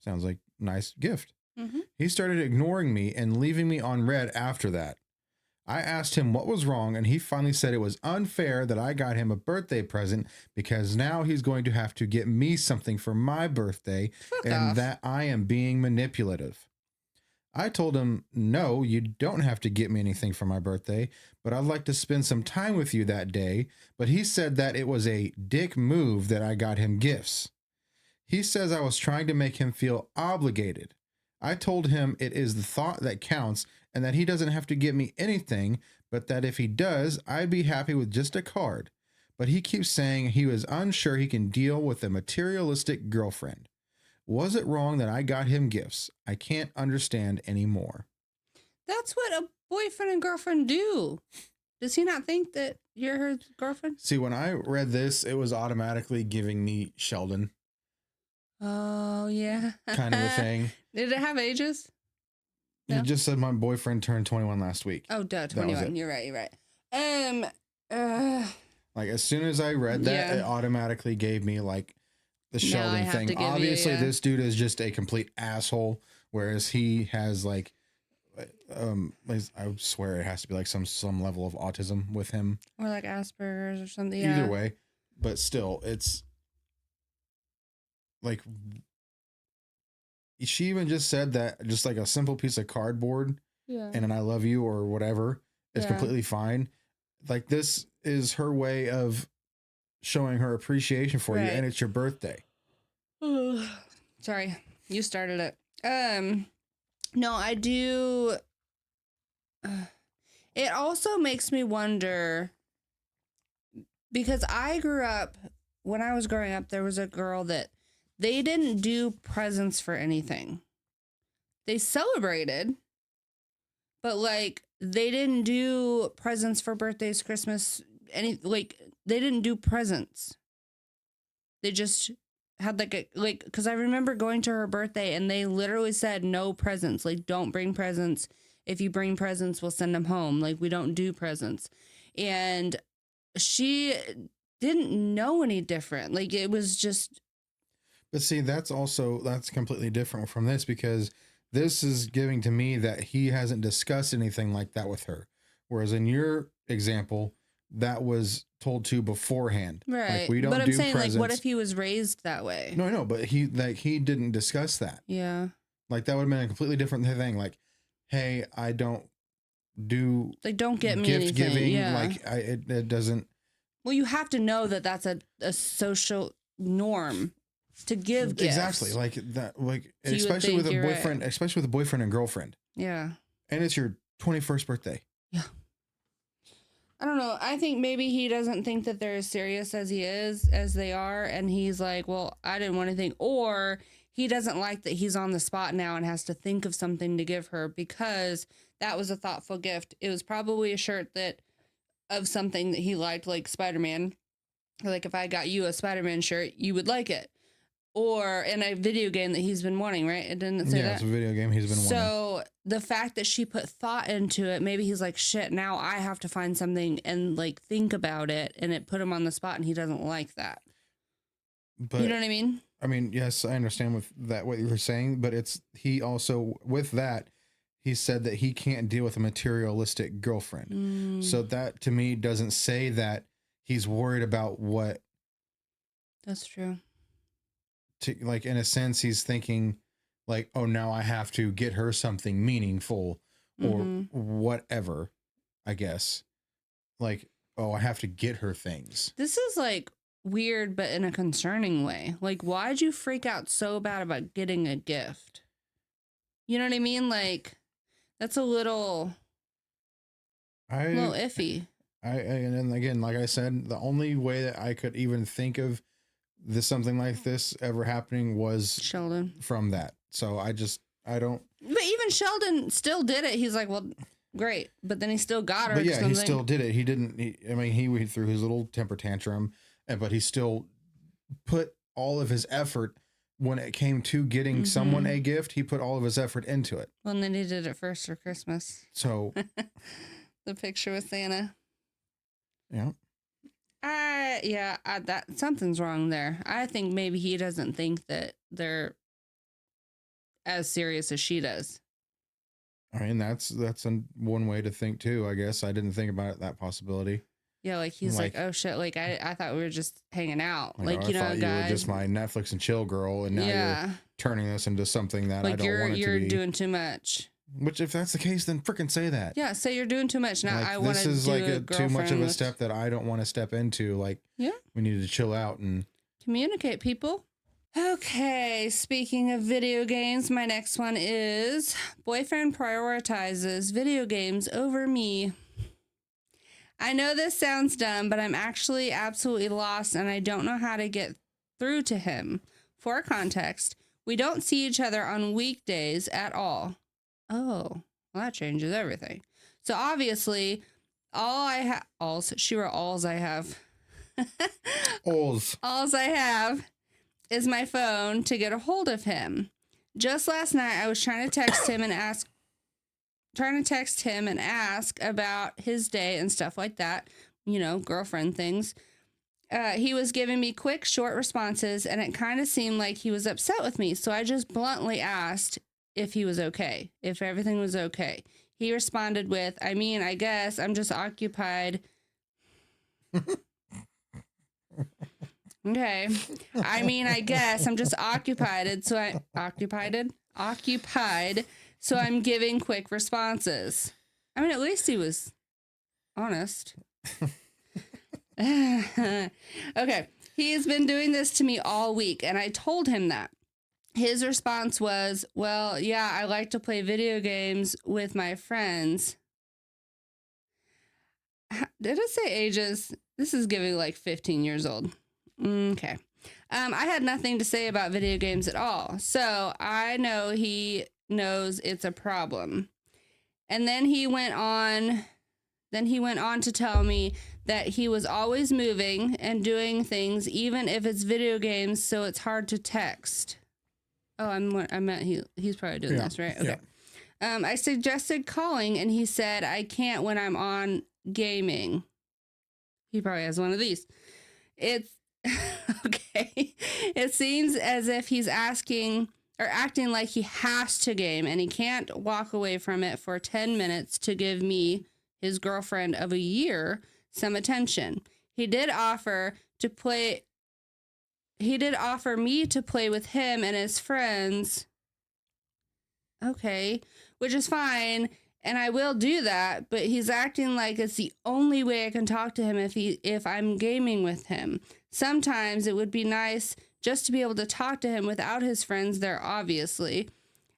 Sounds like a nice gift. Mm-hmm. He started ignoring me and leaving me on red after that. I asked him what was wrong, and he finally said it was unfair that I got him a birthday present because now he's going to have to get me something for my birthday. Fuck and off. that I am being manipulative. I told him, no, you don't have to get me anything for my birthday, but I'd like to spend some time with you that day. But he said that it was a dick move that I got him gifts. He says I was trying to make him feel obligated. I told him it is the thought that counts and that he doesn't have to get me anything, but that if he does, I'd be happy with just a card. But he keeps saying he was unsure he can deal with a materialistic girlfriend. Was it wrong that I got him gifts? I can't understand anymore. That's what a boyfriend and girlfriend do. Does he not think that you're her girlfriend? See, when I read this, it was automatically giving me Sheldon Oh, yeah. kind of a thing. Did it have ages? No? It just said my boyfriend turned 21 last week. Oh, duh, 21. You're right. You're right. Like as soon as I read that, it automatically gave me like the Sheldon thing. Obviously, this dude is just a complete asshole, whereas he has like, I swear it has to be like some level of autism with him, or like Asperger's or something. Either way, but still, it's like she even just said that just like a simple piece of cardboard, and an "I love you" or whatever is completely fine. Like this is her way of showing her appreciation for you, and it's your birthday. Sorry, you started it. No, I do. It also makes me wonder because I grew up, when I was growing up, there was a girl that they didn't do presents for anything. They celebrated, but like they didn't do presents for birthdays, Christmas, they didn't do presents. They just had because I remember going to her birthday and they literally said no presents. Like, don't bring presents. If you bring presents, we'll send them home. Like, we don't do presents. And she didn't know any different. Like, it was just. But see, that's completely different from this, because this is giving to me that he hasn't discussed anything like that with her. Whereas in your example, that was told to beforehand. Right. Like, we don't do presents. But I'm saying, like, what if he was raised that way? No, I know, but he didn't discuss that. Yeah. Like, that would have been a completely different thing. Like, hey, I don't do like, don't get me gift anything. giving. Yeah. Like, it doesn't. Well, you have to know that that's a social norm to give gifts. Exactly. Like that. Like, especially with a boyfriend, especially with a boyfriend and girlfriend. Yeah. And it's your 21st birthday. Yeah. I don't know. I think maybe he doesn't think that they're as serious as they are. And he's like, well, I didn't want anything. Or he doesn't like that he's on the spot now and has to think of something to give her because that was a thoughtful gift. It was probably a shirt of something that he liked, like Spider-Man. Like, if I got you a Spider-Man shirt, you would like it. Or in a video game that he's been wanting, right? It didn't say that? Yeah, it's a video game he's been wanting. So the fact that she put thought into it, maybe he's like, shit, now I have to find something and like think about it, and it put him on the spot, and he doesn't like that. But you know what I mean? I mean, yes, I understand with that what you were saying, but he also, with that, he said that he can't deal with a materialistic girlfriend. So that to me doesn't say that he's worried about what. That's true. Like, in a sense, he's thinking like, oh, now I have to get her something meaningful or whatever, I guess. Like, oh, I have to get her things. This is like weird, but in a concerning way. Like, why'd you freak out so bad about getting a gift? You know what I mean? Like, that's a little iffy. And then again, like I said, the only way that I could even think of something like this ever happening was Sheldon from that. So I don't. But even Sheldon still did it. He's like, well, great. But then he still got her. But yeah, he still did it. He didn't. He threw his little temper tantrum, but he still put all of his effort when it came to getting someone a gift, he put all of his effort into it. Well, and then he did it first for Christmas. So the picture with Santa. Yeah. That something's wrong there. I think maybe he doesn't think that they're as serious as she does. I mean, that's one way to think too, I guess. I didn't think about that possibility. Yeah, like he's like, oh shit, like I thought we were just hanging out. Like, I thought guys, you were just my Netflix and chill girl, and now you're turning this into something that like I don't want it to be. You're doing too much. Which, if that's the case, then freaking say that. Yeah, say you're doing too much. Now I want to do this is like too much of a step that I don't want to step into. Like, yeah, we need to chill out and communicate, people. Okay, speaking of video games, my next one is boyfriend prioritizes video games over me. I know this sounds dumb, but I'm actually absolutely lost and I don't know how to get through to him. For context, we don't see each other on weekdays at all. Oh, well, that changes everything. So obviously, alls I have. Alls I have is my phone to get a hold of him. Just last night, I was trying to text him and ask about his day and stuff like that. You know, girlfriend things. He was giving me quick, short responses, and it kind of seemed like he was upset with me. So I just bluntly asked if he was okay, if everything was okay. He responded with, I mean, I guess I'm just occupied. Okay. I mean, I guess I'm just occupied. So I'm giving quick responses. I mean, at least he was honest. Okay. He has been doing this to me all week, and I told him that. His response was, well, yeah, I like to play video games with my friends. Did it say ages? This is giving like 15 years old. Okay. I had nothing to say about video games at all. So I know he knows it's a problem. And then he went on to tell me that he was always moving and doing things, even if it's video games, so it's hard to text. Oh, I meant he's probably doing this, right? Okay. Yeah. I suggested calling, and he said I can't when I'm on gaming. He probably has one of these. It's okay. It seems as if he's asking or acting like he has to game, and he can't walk away from it for 10 minutes to give me, his girlfriend of a year, some attention. He did offer me to play with him and his friends. Okay, which is fine, and I will do that, but he's acting like it's the only way I can talk to him if I'm gaming with him. Sometimes it would be nice just to be able to talk to him without his friends there, obviously.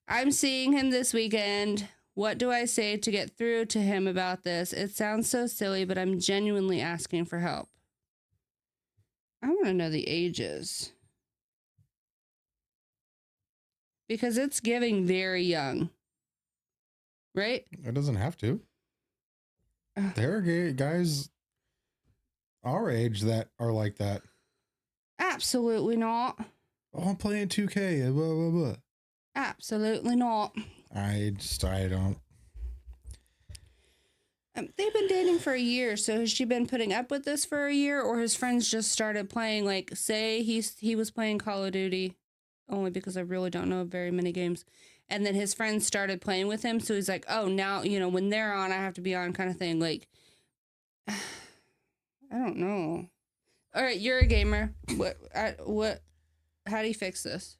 I'm seeing him this weekend. What do I say to get through to him about this? It sounds so silly, but I'm genuinely asking for help. I want to know the ages. Because it's giving very young. Right? It doesn't have to. There are guys our age that are like that. Absolutely not. Oh, I'm playing 2K. Blah, blah, blah. Absolutely not. I don't. They've been dating for a year, so has she been putting up with this for a year, or his friends just started playing, like, say he was playing Call of Duty, only because I really don't know very many games, and then his friends started playing with him, so he's like, oh, now, you know, when they're on, I have to be on, kind of thing. Like, I don't know. All right, you're a gamer. How do you fix this?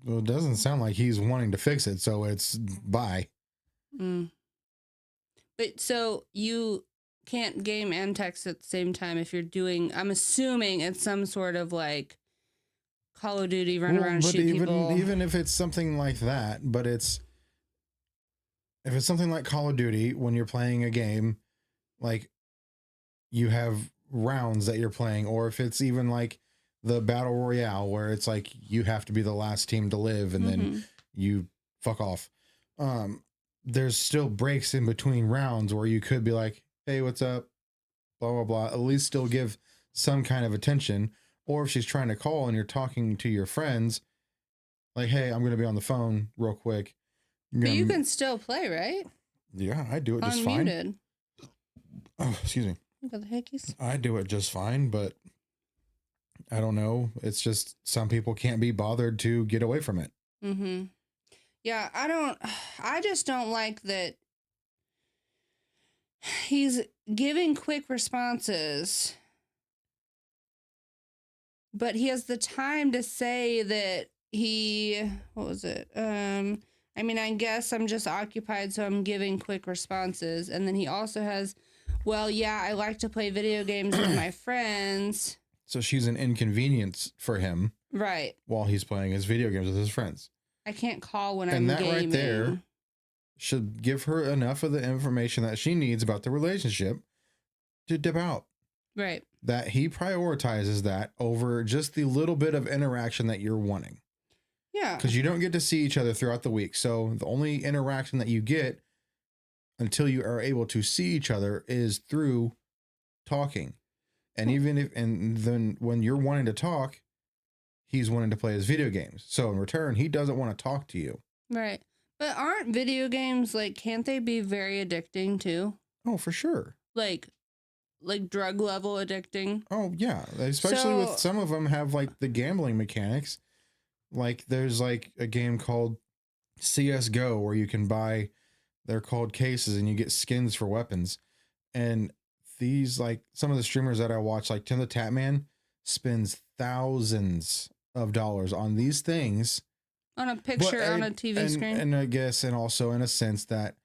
Well, it doesn't sound like he's wanting to fix it, so it's bye. But so you can't game and text at the same time if you're doing, I'm assuming it's some sort of like Call of Duty run around shoot people. Even if it's something like that, but if it's something like Call of Duty, when you're playing a game, like you have rounds that you're playing, or if it's even like the battle royale where it's like you have to be the last team to live and then you fuck off. There's still breaks in between rounds where you could be like, hey, what's up? Blah, blah, blah. At least still give some kind of attention. Or if she's trying to call and you're talking to your friends, like, hey, I'm going to be on the phone real quick. But you can still play, right? Yeah, I do it just fine. Unmuted. Oh, excuse me. You got the hickeys? I do it just fine, but I don't know. It's just some people can't be bothered to get away from it. Mm-hmm. Yeah, I just don't like that he's giving quick responses, but he has the time to say that what was it? I mean, I guess I'm just occupied, so I'm giving quick responses. And then he also has, well, yeah, I like to play video games with my friends. So she's an inconvenience for him. Right. While he's playing his video games with his friends. I can't call when I'm gaming. And that right there should give her enough of the information that she needs about the relationship to dip out. Right. That he prioritizes that over just the little bit of interaction that you're wanting. Yeah. Because you don't get to see each other throughout the week. So the only interaction that you get until you are able to see each other is through talking. And then when you're wanting to talk, he's wanting to play his video games. So in return, he doesn't want to talk to you. Right. But aren't video games, like, can't they be very addicting too? Oh, for sure. Like drug level addicting. Oh, yeah. Especially with some of them have like the gambling mechanics. Like there's like a game called CSGO where you can buy, they're called cases, and you get skins for weapons. And these, like some of the streamers that I watch, like Tim the Tatman, spends thousands of dollars on these things. On a picture on a TV screen. And I guess, and also in a sense that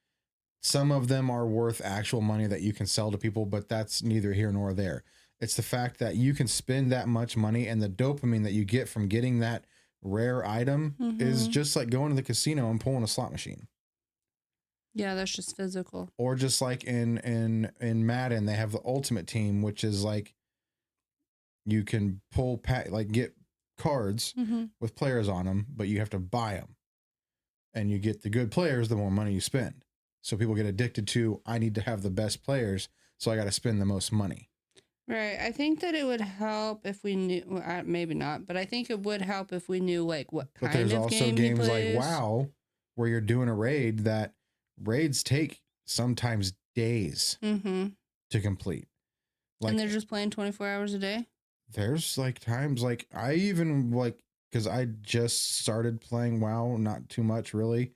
some of them are worth actual money that you can sell to people, but that's neither here nor there. It's the fact that you can spend that much money, and the dopamine that you get from getting that rare item is just like going to the casino and pulling a slot machine. Yeah, that's just physical. Or just like in Madden, they have the Ultimate Team, which is like you can get cards with players on them, but you have to buy them. And you get the good players the more money you spend. So people get addicted to, I need to have the best players, so I got to spend the most money. Right. I think that it would help if we knew, well, maybe not, but I think it would help if we knew like what kind of game he plays. But there's also games like WoW where you're doing a raid that raids take sometimes days to complete. Like, and they're just playing 24 hours a day? There's like times like I even like, because I just started playing WoW, not too much really,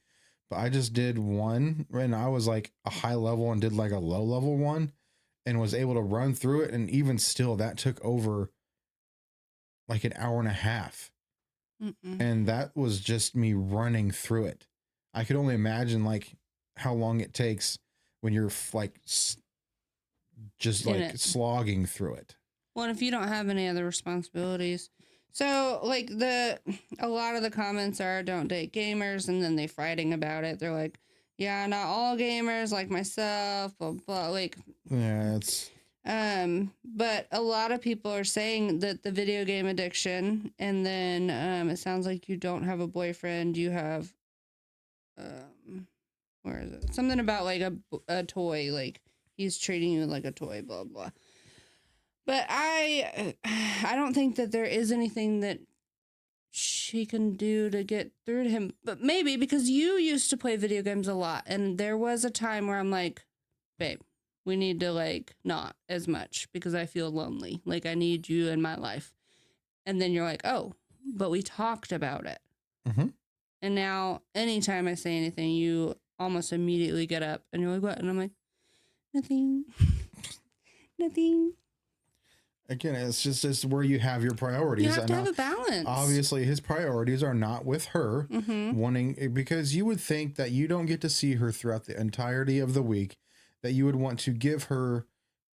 but I just did one and I was like a high level and did like a low level one. And was able to run through it. And even still, that took over like an hour and a half. And that was just me running through it. I could only imagine like how long it takes when you're like just like slogging through it. Well, if you don't have any other responsibilities. So like a lot of the comments are don't date gamers, and then they fighting about it. They're like, yeah, not all gamers like myself, blah, blah, like. Yeah, it's. But a lot of people are saying that the video game addiction, and then it sounds like you don't have a boyfriend, you have, where is it? Something about like a toy, like he's treating you like a toy, blah, blah. But I don't think that there is anything that she can do to get through to him, but maybe because you used to play video games a lot, and there was a time where I'm like, babe, we need to like not as much because I feel lonely, like I need you in my life. And then you're like, oh, but we talked about it. And now anytime I say anything, you almost immediately get up and you're like, what? And I'm like, nothing. Again, it's just where you have your priorities. You have to have a balance. Obviously, his priorities are not with her wanting, because you would think that you don't get to see her throughout the entirety of the week, that you would want to give her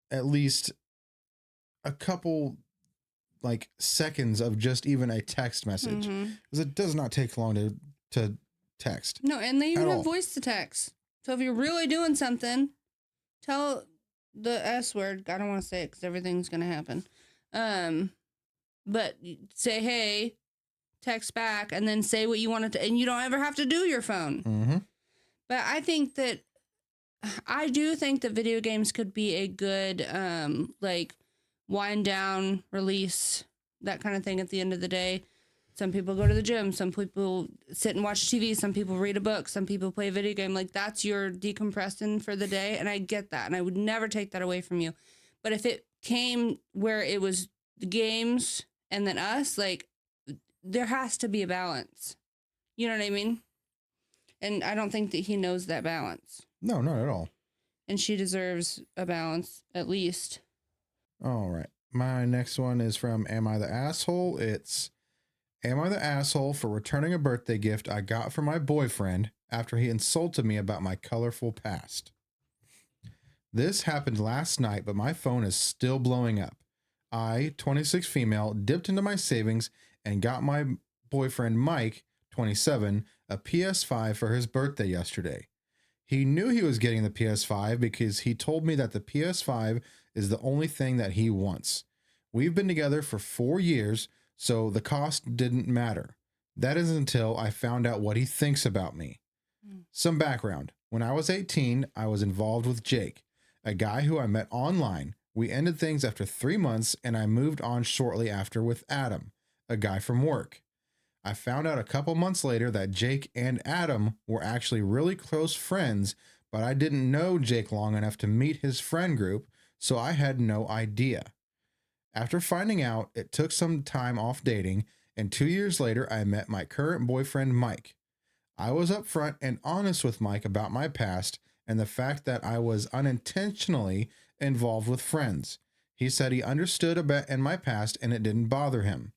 at least a couple like seconds of just even a text message, because it does not take long to text. No, and they even have voice to text. So if you're really doing something, tell the S word. I don't want to say it because everything's gonna happen. But say hey, text back, and then say what you wanted to, and you don't ever have to do your phone. But I do think that video games could be a good like wind down, release that kind of thing at the end of the day. Some people go to the gym. Some people sit and watch TV. Some people read a book. Some people play a video game. Like, that's your decompressing for the day. And I get that. And I would never take that away from you. But if it came where it was the games and then us, like, there has to be a balance. You know what I mean? And I don't think that he knows that balance. No, not at all. And she deserves a balance, at least. All right. My next one is from Am I the Asshole? It's, am I the asshole for returning a birthday gift I got from my boyfriend after he insulted me about my colorful past? This happened last night, but my phone is still blowing up. I, 26 female, dipped into my savings and got my boyfriend Mike, 27, a PS5 for his birthday yesterday. He knew he was getting the PS5 because he told me that the PS5 is the only thing that he wants. We've been together for 4 years, so the cost didn't matter. That is until I found out what he thinks about me. Some background. When I was 18, I was involved with Jake, a guy who I met online. We ended things after 3 months, and I moved on shortly after with Adam, a guy from work. I found out a couple months later that Jake and Adam were actually really close friends, but I didn't know Jake long enough to meet his friend group, so I had no idea. After finding out, it took some time off dating, and 2 years later, I met my current boyfriend, Mike. I was upfront and honest with Mike about my past and the fact that I was unintentionally involved with friends. He said he understood a bit in my past and it didn't bother him.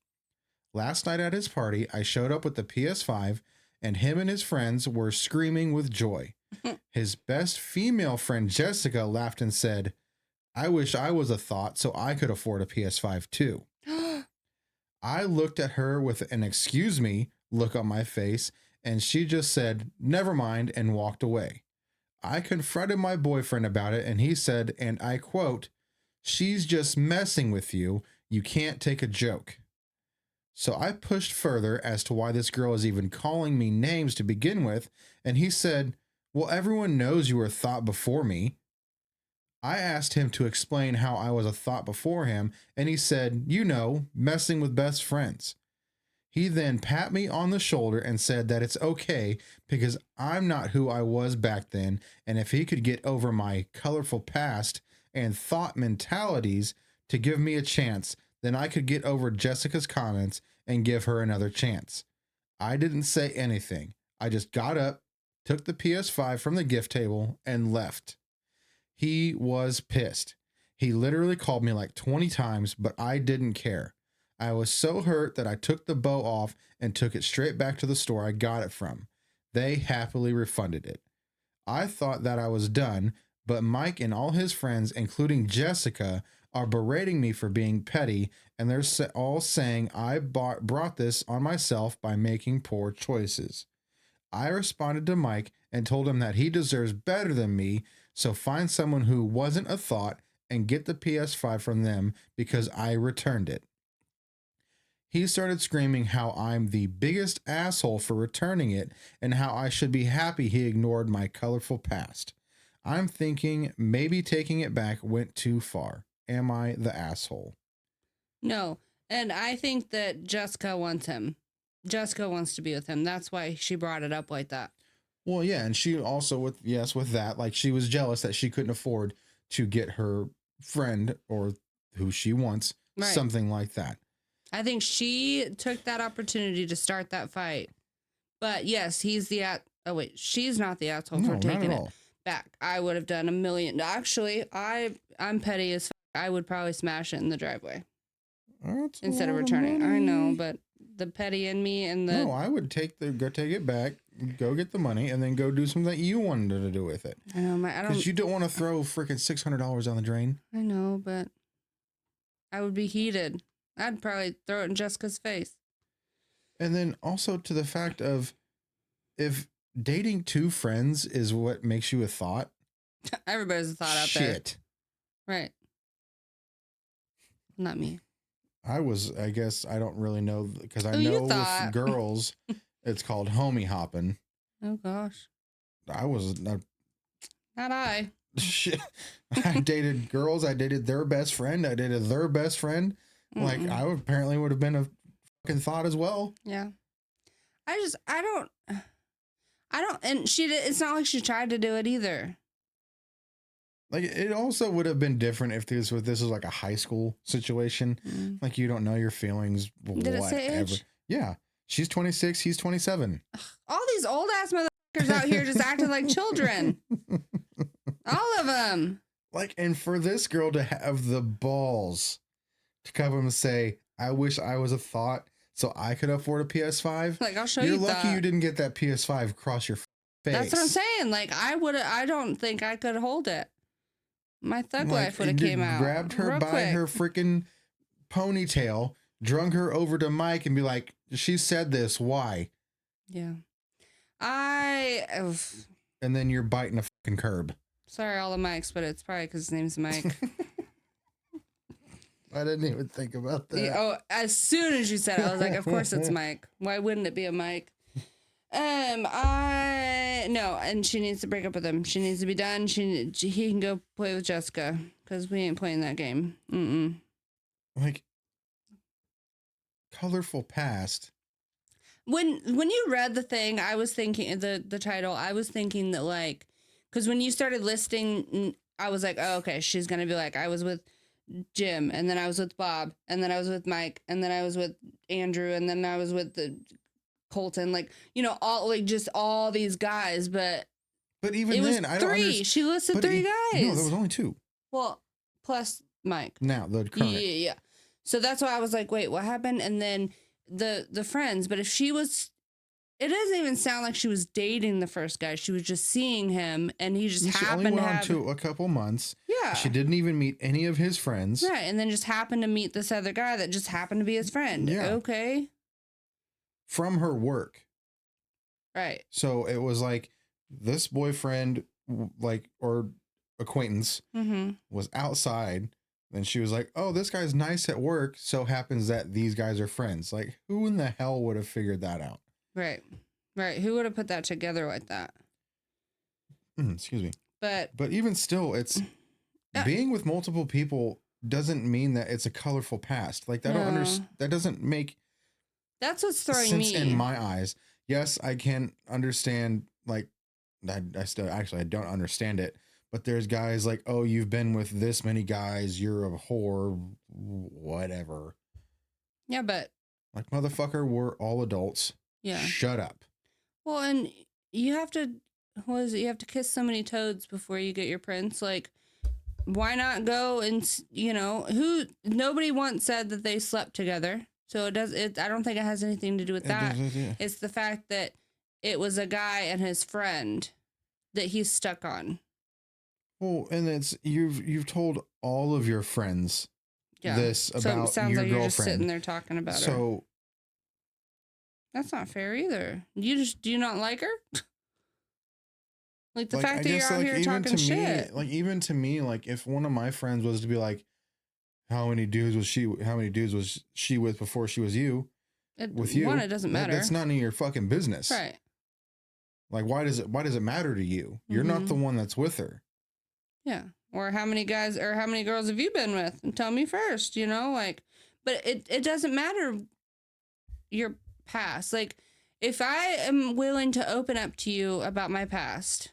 Last night at his party, I showed up with the PS5 and him and his friends were screaming with joy. His best female friend, Jessica, laughed and said, I wish I was a thought so I could afford a PS5 too. I looked at her with an excuse me look on my face and she just said, never mind, and walked away. I confronted my boyfriend about it and he said, and I quote, she's just messing with you. You can't take a joke. So I pushed further as to why this girl is even calling me names to begin with, and he said, well, everyone knows you were a thought before me. I asked him to explain how I was a thought before him, and he said, you know, messing with best friends. He then pat me on the shoulder and said that it's okay because I'm not who I was back then, and if he could get over my colorful past and thought mentalities to give me a chance, then I could get over Jessica's comments and give her another chance. I didn't say anything. I just got up, took the PS5 from the gift table, and left. He was pissed. He literally called me like 20 times, but I didn't care. I was so hurt that I took the bow off and took it straight back to the store I got it from. They happily refunded it. I thought that I was done, but Mike and all his friends, including Jessica, are berating me for being petty, and they're all saying I brought this on myself by making poor choices. I responded to Mike and told him that he deserves better than me, so find someone who wasn't a thought and get the PS5 from them because I returned it. He started screaming how I'm the biggest asshole for returning it and how I should be happy he ignored my colorful past. I'm thinking maybe taking it back went too far. Am I the asshole? No. And I think that Jessica wants him. Jessica wants to be with him. That's why she brought it up like that. Well, yeah. And she also, with that, like she was jealous that she couldn't afford to get her friend or who she wants, something like that. I think she took that opportunity to start that fight. But yes, he's the oh wait, she's not the asshole for taking it back. I would have done a million. Actually, I'm petty as fuck. I would probably smash it in the driveway. That's instead of returning. I know, but the petty in me and the... No, I would go take it back, go get the money, and then go do something that you wanted to do with it. I know, because you don't want to throw freaking $600 down the drain. I know, but I would be heated. I'd probably throw it in Jessica's face. And then also to the fact of, if dating two friends is what makes you a thought. Everybody's a thought out there. Shit. Right. Not me. I guess I don't really know, because I know with girls, it's called homie hopping. Oh, gosh. I was not. Not I. Shit. I dated girls. I dated their best friend. I dated their best friend. Like I would apparently would have been a fucking thought as well. Yeah. I don't, and she did, it's not like she tried to do it either. Like it also would have been different if this was like a high school situation. Like you don't know your feelings. Did it say age? Yeah. She's 26. He's 27. All these old ass motherfuckers out here just acting like children. All of them. Like, and for this girl to have the balls to come and say, I wish I was a thought so I could afford a PS5. Like, I'll show You're you lucky that. you didn't get that PS5 across your face. That's what I'm saying. Like, I don't think I could hold it. My thug life would have came out. Grabbed her by her freaking ponytail, drug her over to Mike and be like, she said this, why? Yeah. And then you're biting a fucking curb. Sorry, all the Mikes, but it's probably because his name's Mike. I didn't even think about that. Oh, as soon as you said it, I was like, of course it's Mike. Why wouldn't it be a Mike? No, and she needs to break up with him. She needs to be done. He can go play with Jessica because we ain't playing that game. Like, colorful past. When you read the thing, I was thinking the title. I was thinking that like, because when you started listing, I was like, oh, okay, she's gonna be like, I was with Jim, and then I was with Bob, and then I was with Mike, and then I was with Andrew, and then I was with the Colton, like, you know, all like just all these guys, but even then, I don't understand. She listed three guys. No, there was only two. Well, plus Mike. Now the current. Yeah. So that's why I was like, wait, what happened? And then the friends, but if she was, it doesn't even sound like she was dating the first guy. She was just seeing him, and he just happened only to went have on to a couple months. Yeah. She didn't even meet any of his friends. Right, and then just happened to meet this other guy that just happened to be his friend. Yeah. Okay. From her work. Right. So it was like this boyfriend, like, or acquaintance was outside. And she was like, oh, this guy's nice at work. So happens that these guys are friends. Like, who in the hell would have figured that out? Right. Who would have put that together like that? Excuse me. But even still, it's being with multiple people doesn't mean that it's a colorful past. Like, that doesn't make that's what's throwing sense me in my eyes. Yes, I can understand. Like, I still actually I don't understand it. But there's guys like, oh, you've been with this many guys, you're a whore, whatever. Yeah, but like, motherfucker, we're all adults. Yeah. Shut up. Well, and you have to, what is it? You have to kiss so many toads before you get your prince. Like, why not go and, you know, nobody once said that they slept together. So I don't think it has anything to do with that. It's the fact that it was a guy and his friend that he's stuck on. Well, and it's you've told all of your friends this about so it sounds your like girlfriend. You're just sitting there talking about her. So that's not fair either. Do you not like her? Like the fact that you're out here talking shit. Like, even to me, like, if one of my friends was to be like, how many dudes was she with before she was you? It doesn't matter. That's none of your fucking business. Right. Like, why does it matter to you? You're not the one that's with her. Yeah. Or how many guys or how many girls have you been with? And tell me first, you know, like, but it doesn't matter your past. Like, if I am willing to open up to you about my past,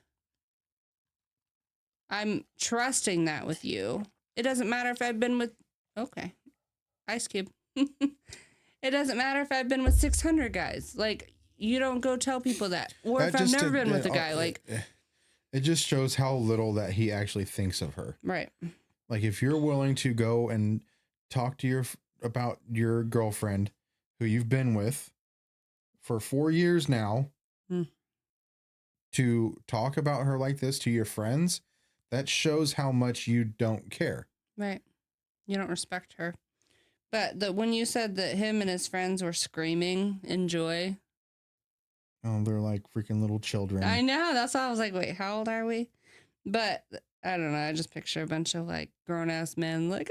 I'm trusting that with you. It doesn't matter if I've been with, okay, Ice Cube. It doesn't matter if I've been with 600 guys. Like, you don't go tell people that. Or if I've never been with a guy, like. It just shows how little that he actually thinks of her. Right. Like, if you're willing to go and talk to about your girlfriend who you've been with for 4 years now, to talk about her like this to your friends, that shows how much you don't care. Right. You don't respect her. But when you said that him and his friends were screaming in joy. Oh, they're like freaking little children. I know. That's why I was like, wait, how old are we? But I don't know. I just picture a bunch of like grown ass men like,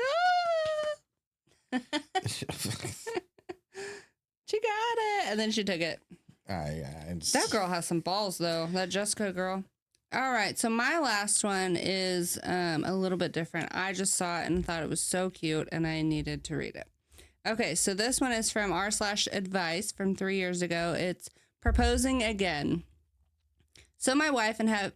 ah, she got it. And then she took it. That girl has some balls though. That Jessica girl. All right. So my last one is a little bit different. I just saw it and thought it was so cute and I needed to read it. Okay, so this one is from r/advice from 3 years ago. It's proposing again. So my wife and I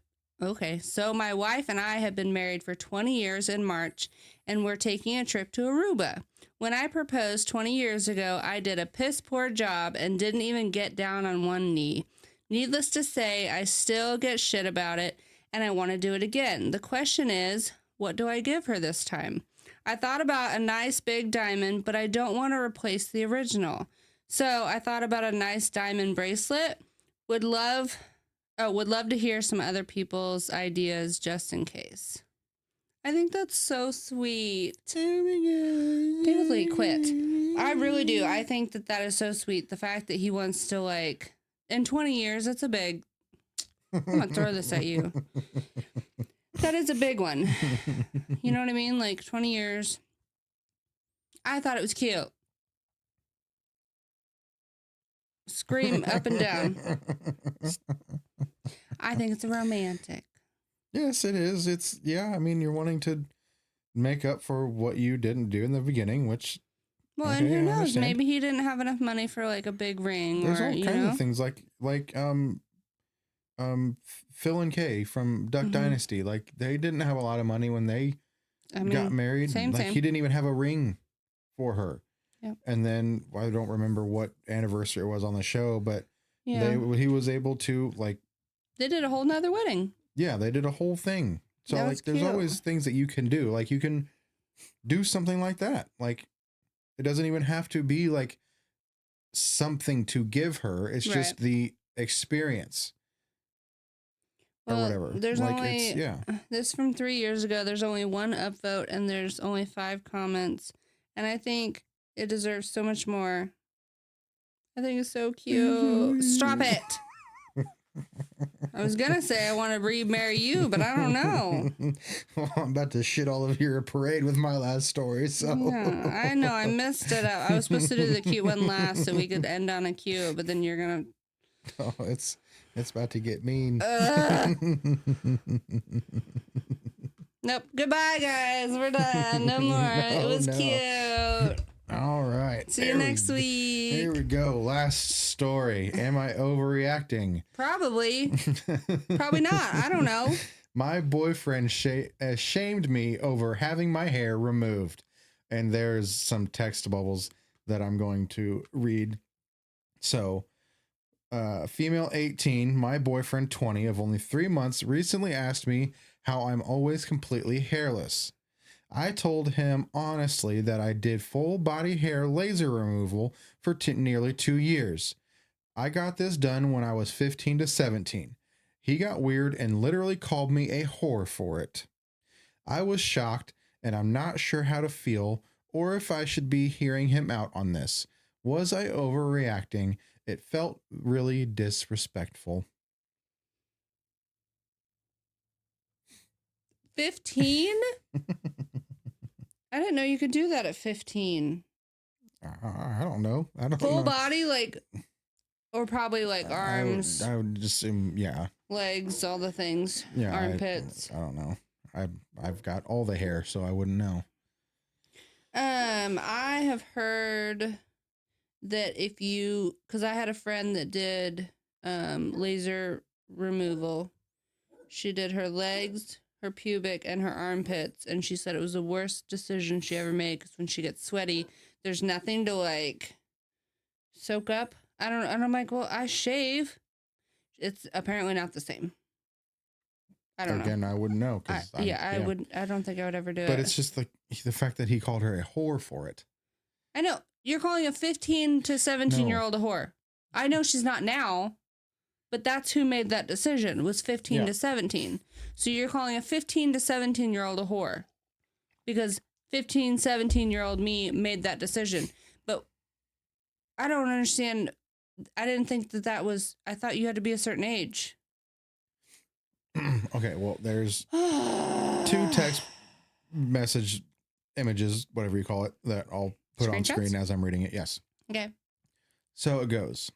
have been married for 20 years in March, and we're taking a trip to Aruba. When I proposed 20 years ago, I did a piss poor job and didn't even get down on one knee. Needless to say, I still get shit about it, and I want to do it again. The question is, what do I give her this time? I thought about a nice big diamond, but I don't want to replace the original. So I thought about a nice diamond bracelet. Would love to hear some other people's ideas just in case. I think that's so sweet. Beautifully quit. I really do. I think that is so sweet. The fact that he wants to, like, in 20 years, that's a big... I'm going to throw this at you. That is a big one. You know what I mean? Like, 20 years. I thought it was cute. Scream up and down. I think it's romantic. Yes, it is. It's, I mean, you're wanting to make up for what you didn't do in the beginning, which... Well, and who knows? Maybe he didn't have enough money for, like, a big ring. There's all kinds of things like Phil and Kay from Duck Dynasty. Like, they didn't have a lot of money when they got married. Same. He didn't even have a ring for her. Yep. And then I don't remember what anniversary it was on the show, but he was able to, like... They did a whole nother wedding. Yeah, they did a whole thing. So, like, there's always things that you can do. Like, you can do something like that. Like, it doesn't even have to be, like, something to give her. It's just the experience. Or whatever. There's this from 3 years ago. There's only one upvote, and there's only 5 comments. And I think it deserves so much more. I think it's so cute. Stop it. I was going to say I want to remarry you, but I don't know. Well, I'm about to shit all over your parade with my last story, so. Yeah, I know. I messed it up. I was supposed to do the cute one last so we could end on a cute, but then you're going to. Oh, it's about to get mean. Nope. Goodbye, guys. We're done. No more. It was cute. All right. See you next week. Here we go. Last story. Am I overreacting? Probably. Probably not. I don't know. My boyfriend shamed me over having my hair removed. And there's some text bubbles that I'm going to read. So, female 18, my boyfriend 20 of only 3 months recently asked me how I'm always completely hairless. I told him honestly that I did full body hair laser removal for nearly 2 years. I got this done when I was 15 to 17. He got weird and literally called me a whore for it. I was shocked, and I'm not sure how to feel or if I should be hearing him out on this. Was I overreacting? It felt really disrespectful. 15? I didn't know you could do that at 15. I don't know. I don't Full know. body, like, or probably like arms. I would assume, yeah. Legs, all the things. Yeah. Armpits. I don't know. I've got all the hair, so I wouldn't know. I have heard that if you, because I had a friend that did laser removal. She did her legs, her pubic, and her armpits, and she said it was the worst decision she ever made because when she gets sweaty, there's nothing to, like, soak up. And I'm like, well, I shave. It's apparently not the same. I don't know. Again, I wouldn't know. I don't think I would ever do it. But it's just the fact that he called her a whore for it. I know. You're calling a 15 to 17-year-old a whore. I know she's not now, but that's who made that decision, was 15 to 17. So you're calling a 15 to 17-year-old a whore because 15, 17-year-old me made that decision. But I don't understand. I didn't think that was, I thought you had to be a certain age. Okay, well, there's 2 text message images, whatever you call it, that I'll put on screen as I'm reading it. Yes. Okay. So it goes.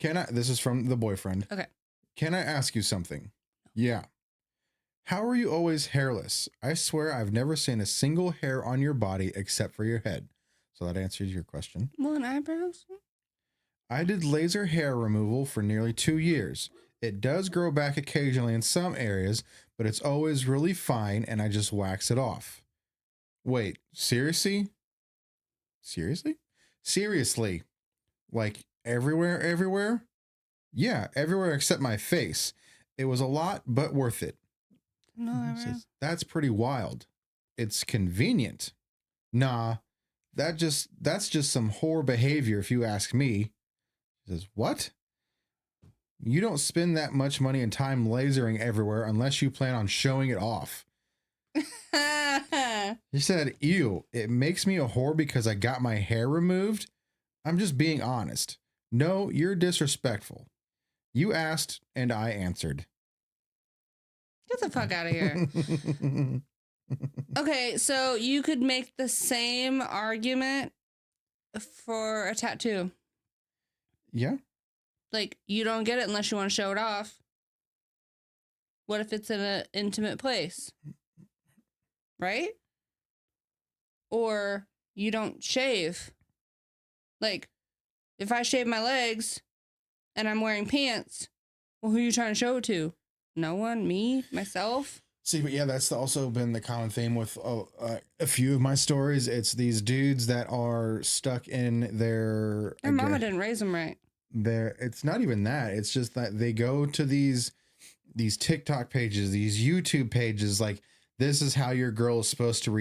This is from the boyfriend. Okay. Can I ask you something? Yeah. How are you always hairless? I swear I've never seen a single hair on your body except for your head. So that answers your question. Well, and eyebrows? I did laser hair removal for nearly 2 years. It does grow back occasionally in some areas, but it's always really fine and I just wax it off. Wait, seriously? Seriously? Seriously? Like everywhere, everywhere? Yeah, everywhere except my face. It was a lot, but worth it. No eyebrows. That's pretty wild. It's convenient. Nah, that's just some whore behavior if you ask me. He says, what? You don't spend that much money and time lasering everywhere unless you plan on showing it off. He said, ew, it makes me a whore because I got my hair removed. I'm just being honest. No, you're disrespectful. You asked and I answered. Get the fuck out of here. Okay, so you could make the same argument for a tattoo. Yeah. Like, you don't get it unless you want to show it off. What if it's in an intimate place? Right? Or you don't shave. Like, if I shave my legs and I'm wearing pants, well, who are you trying to show it to? No one? Me? Myself? See, but yeah, that's also been the common theme with a few of my stories. It's these dudes that are stuck in their mama didn't raise them right. It's not even that. It's just that they go to these TikTok pages, these YouTube pages, like, this is how your girl is supposed to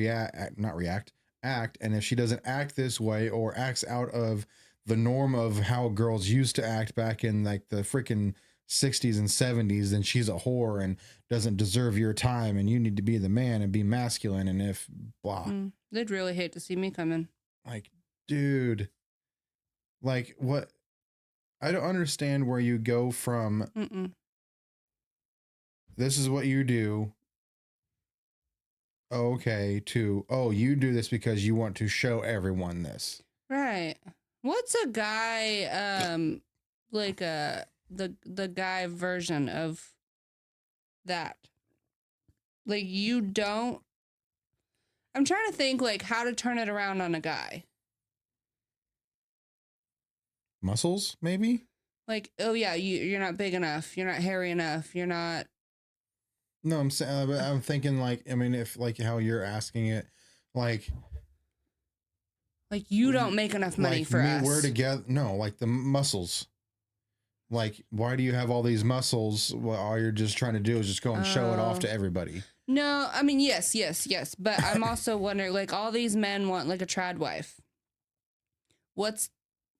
act. And if she doesn't act this way or acts out of the norm of how girls used to act back in like the freaking 60s and 70s, then she's a whore and doesn't deserve your time and you need to be the man and be masculine. And if blah, they'd really hate to see me come in. Like, dude, like what? I don't understand where you go from. This is what you do. Okay, to, oh, you do this because you want to show everyone this. Right. What's a guy, like the guy version of that? Like, you don't. I'm trying to think like how to turn it around on a guy. Muscles, maybe? Like, oh yeah, you're not big enough. You're not hairy enough. You're not. No, I'm saying, I'm thinking like, I mean, if like how you're asking it, like you don't make enough money like for us. We're together. No, like the muscles. Like, why do you have all these muscles? Well, all you're just trying to do is just go and show it off to everybody. No, I mean, yes. But I'm also wondering, like, all these men want like a trad wife. What's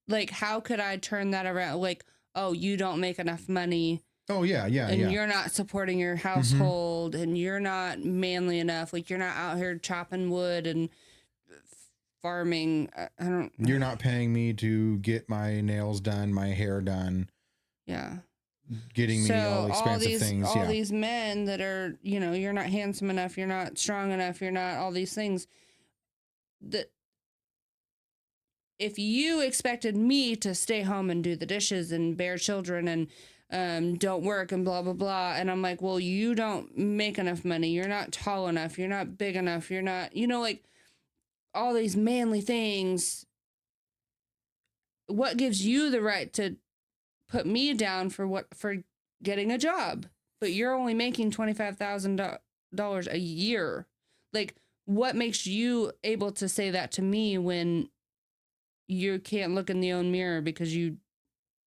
like, how could I turn that around? Like, oh, you don't make enough money. Oh, yeah. And you're not supporting your household and you're not manly enough. Like, you're not out here chopping wood and farming. I don't. You're not paying me to get my nails done, my hair done. Yeah. Getting me all expensive things. All these men that are, you're not handsome enough. You're not strong enough. You're not all these things. That if you expected me to stay home and do the dishes and bear children and don't work and blah, blah, blah. And I'm like, well, you don't make enough money. You're not tall enough. You're not big enough. You're not, like all these manly things. What gives you the right to put me down for getting a job? But you're only making $25,000 a year. Like, what makes you able to say that to me when you can't look in the own mirror because you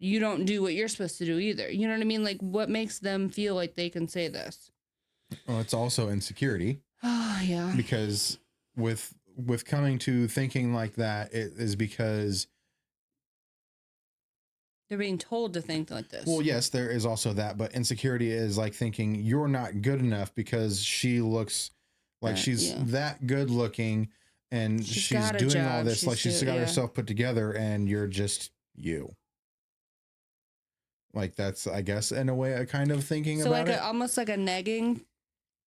don't do what you're supposed to do either? You know what I mean? Like, what makes them feel like they can say this? Well, it's also insecurity. Oh, yeah. Because with coming to thinking like that, it is because they're being told to think like this. Well, yes, there is also that, but insecurity is like thinking you're not good enough because she looks like she's that good looking and she's doing all this, like she's got herself put together and you're just you. Like, that's, I guess, in a way, a kind of thinking about like it. Almost like a negging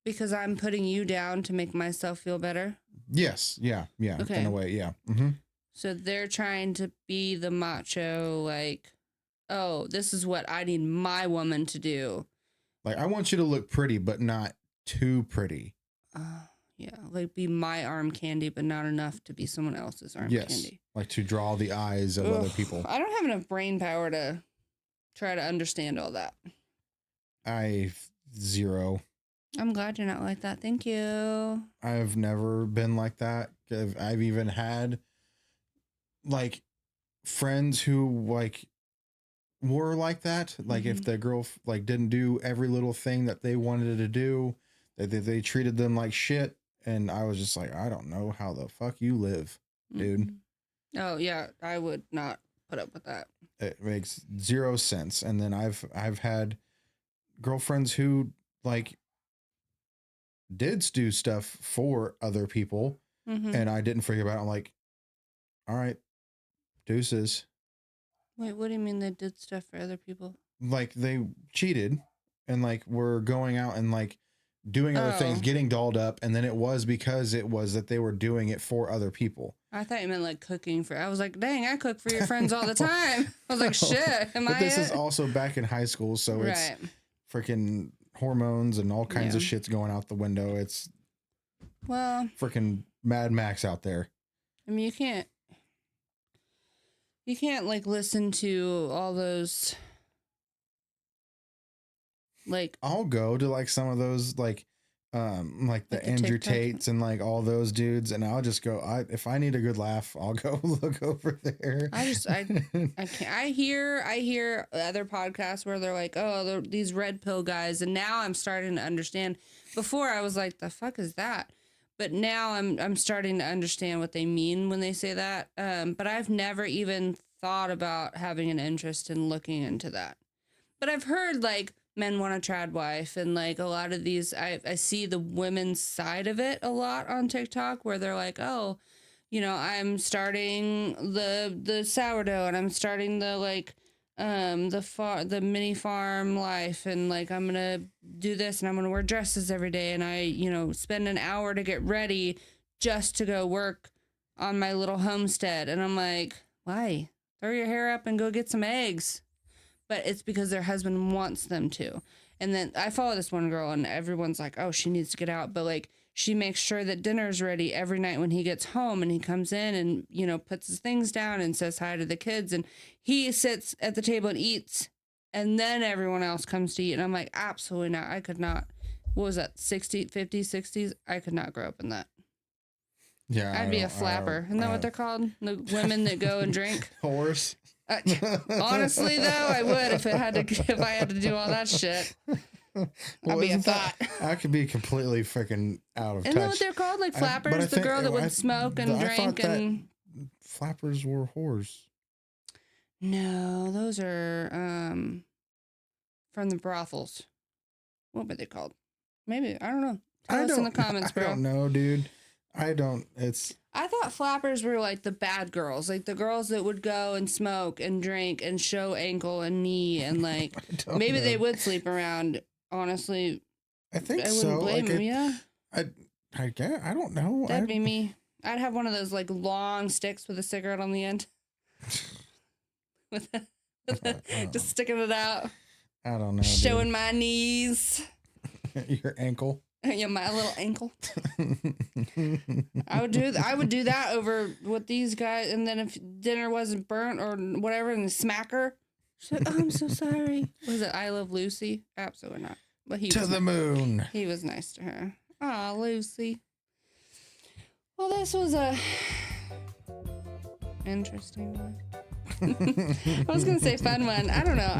because I'm putting you down to make myself feel better. Yes. Yeah. Okay. In a way. Yeah. Mm-hmm. So they're trying to be the macho, like, oh, this is what I need my woman to do. Like, I want you to look pretty, but not too pretty. Yeah, like be my arm candy, but not enough to be someone else's arm candy. Like to draw the eyes of other people. I don't have enough brain power to try to understand all that. Zero. I'm glad you're not like that. Thank you. I've never been like that. I've even had like friends who like were like that. Like if the girl like didn't do every little thing that they wanted to do, they treated them like shit. And I was just like, I don't know how the fuck you live, dude. Oh yeah, I would not put up with that. It makes zero sense. And then I've had girlfriends who like did do stuff for other people, and I didn't forget about it. I'm like, all right, deuces. Wait, what do you mean they did stuff for other people? Like they cheated and like were going out and like doing other things, getting dolled up, and then it was because it was that they were doing it for other people. I thought you meant like cooking for. I was like, dang, I cook for your friends all the time. I was like, shit. But this is also back in high school, so it's freaking hormones and all kinds of shit's going out the window. It's freaking Mad Max out there. I mean, you can't like listen to all those. Like I'll go to like some of those like the Andrew Tates and like all those dudes, and I'll just go. If I need a good laugh, I'll go look over there. I can't. I hear other podcasts where they're like, oh, these red pill guys, and now I'm starting to understand. Before I was like, the fuck is that? But now I'm starting to understand what they mean when they say that. But I've never even thought about having an interest in looking into that. But I've heard like men want a trad wife, and like a lot of these, I see the women's side of it a lot on TikTok where they're like, oh, you know, I'm starting the sourdough, and I'm starting the like the mini farm life, and like I'm gonna do this, and I'm gonna wear dresses every day, and I, you know, spend an hour to get ready just to go work on my little homestead. And I'm like, why? Throw your hair up and go get some eggs. But it's because their husband wants them to. And then I follow this one girl, and everyone's like, oh, she needs to get out. But like, she makes sure that dinner's ready every night when he gets home, and he comes in and, you know, puts his things down and says hi to the kids. And he sits at the table and eats, and then everyone else comes to eat. And I'm like, absolutely not. I could not. What was that? 50s, 60s? I could not grow up in that. Yeah. I'd be a flapper. Isn't that what they're called? The women that go and drink? Horse. Honestly, though, I would if I had to do all that shit. I'd be a thought. I could be completely freaking out of touch. Isn't that what they're called? Like flappers? The girl that would smoke and drink and... Flappers were whores. No, those are from the brothels. What were they called? Maybe. I don't know. Tell us in the comments, bro. I don't know, dude. I thought flappers were like the bad girls, like the girls that would go and smoke and drink and show ankle and knee, and like maybe they would sleep around. Honestly, I think I wouldn't blame them. Yeah, I guess I don't know. That'd be me. I'd have one of those like long sticks with a cigarette on the end, just sticking it out. I don't know. Showing my knees. Your ankle. Yeah, my little ankle. I would do that over with these guys, and then if dinner wasn't burnt or whatever, and smack her. She's like, oh, I'm so sorry. Was it I Love Lucy? Absolutely not. But he to the moon. He was nice to her. Aw, Lucy. Well, this was a interesting one. I was gonna say fun one. I don't know.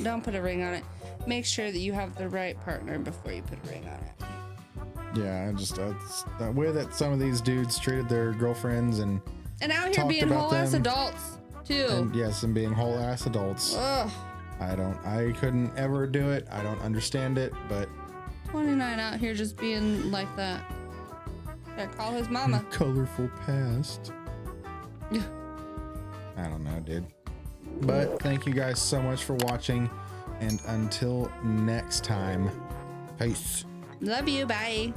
Don't put a ring on it. Make sure that you have the right partner before you put a ring on it. Yeah, the way that some of these dudes treated their girlfriends and out here being whole ass adults too. And being whole ass adults. Ugh. I couldn't ever do it. I don't understand it, but 29 out here just being like that. Yeah, call his mama. Colorful past. Yeah. I don't know, dude. But thank you guys so much for watching. And until next time, peace. Love you. Bye.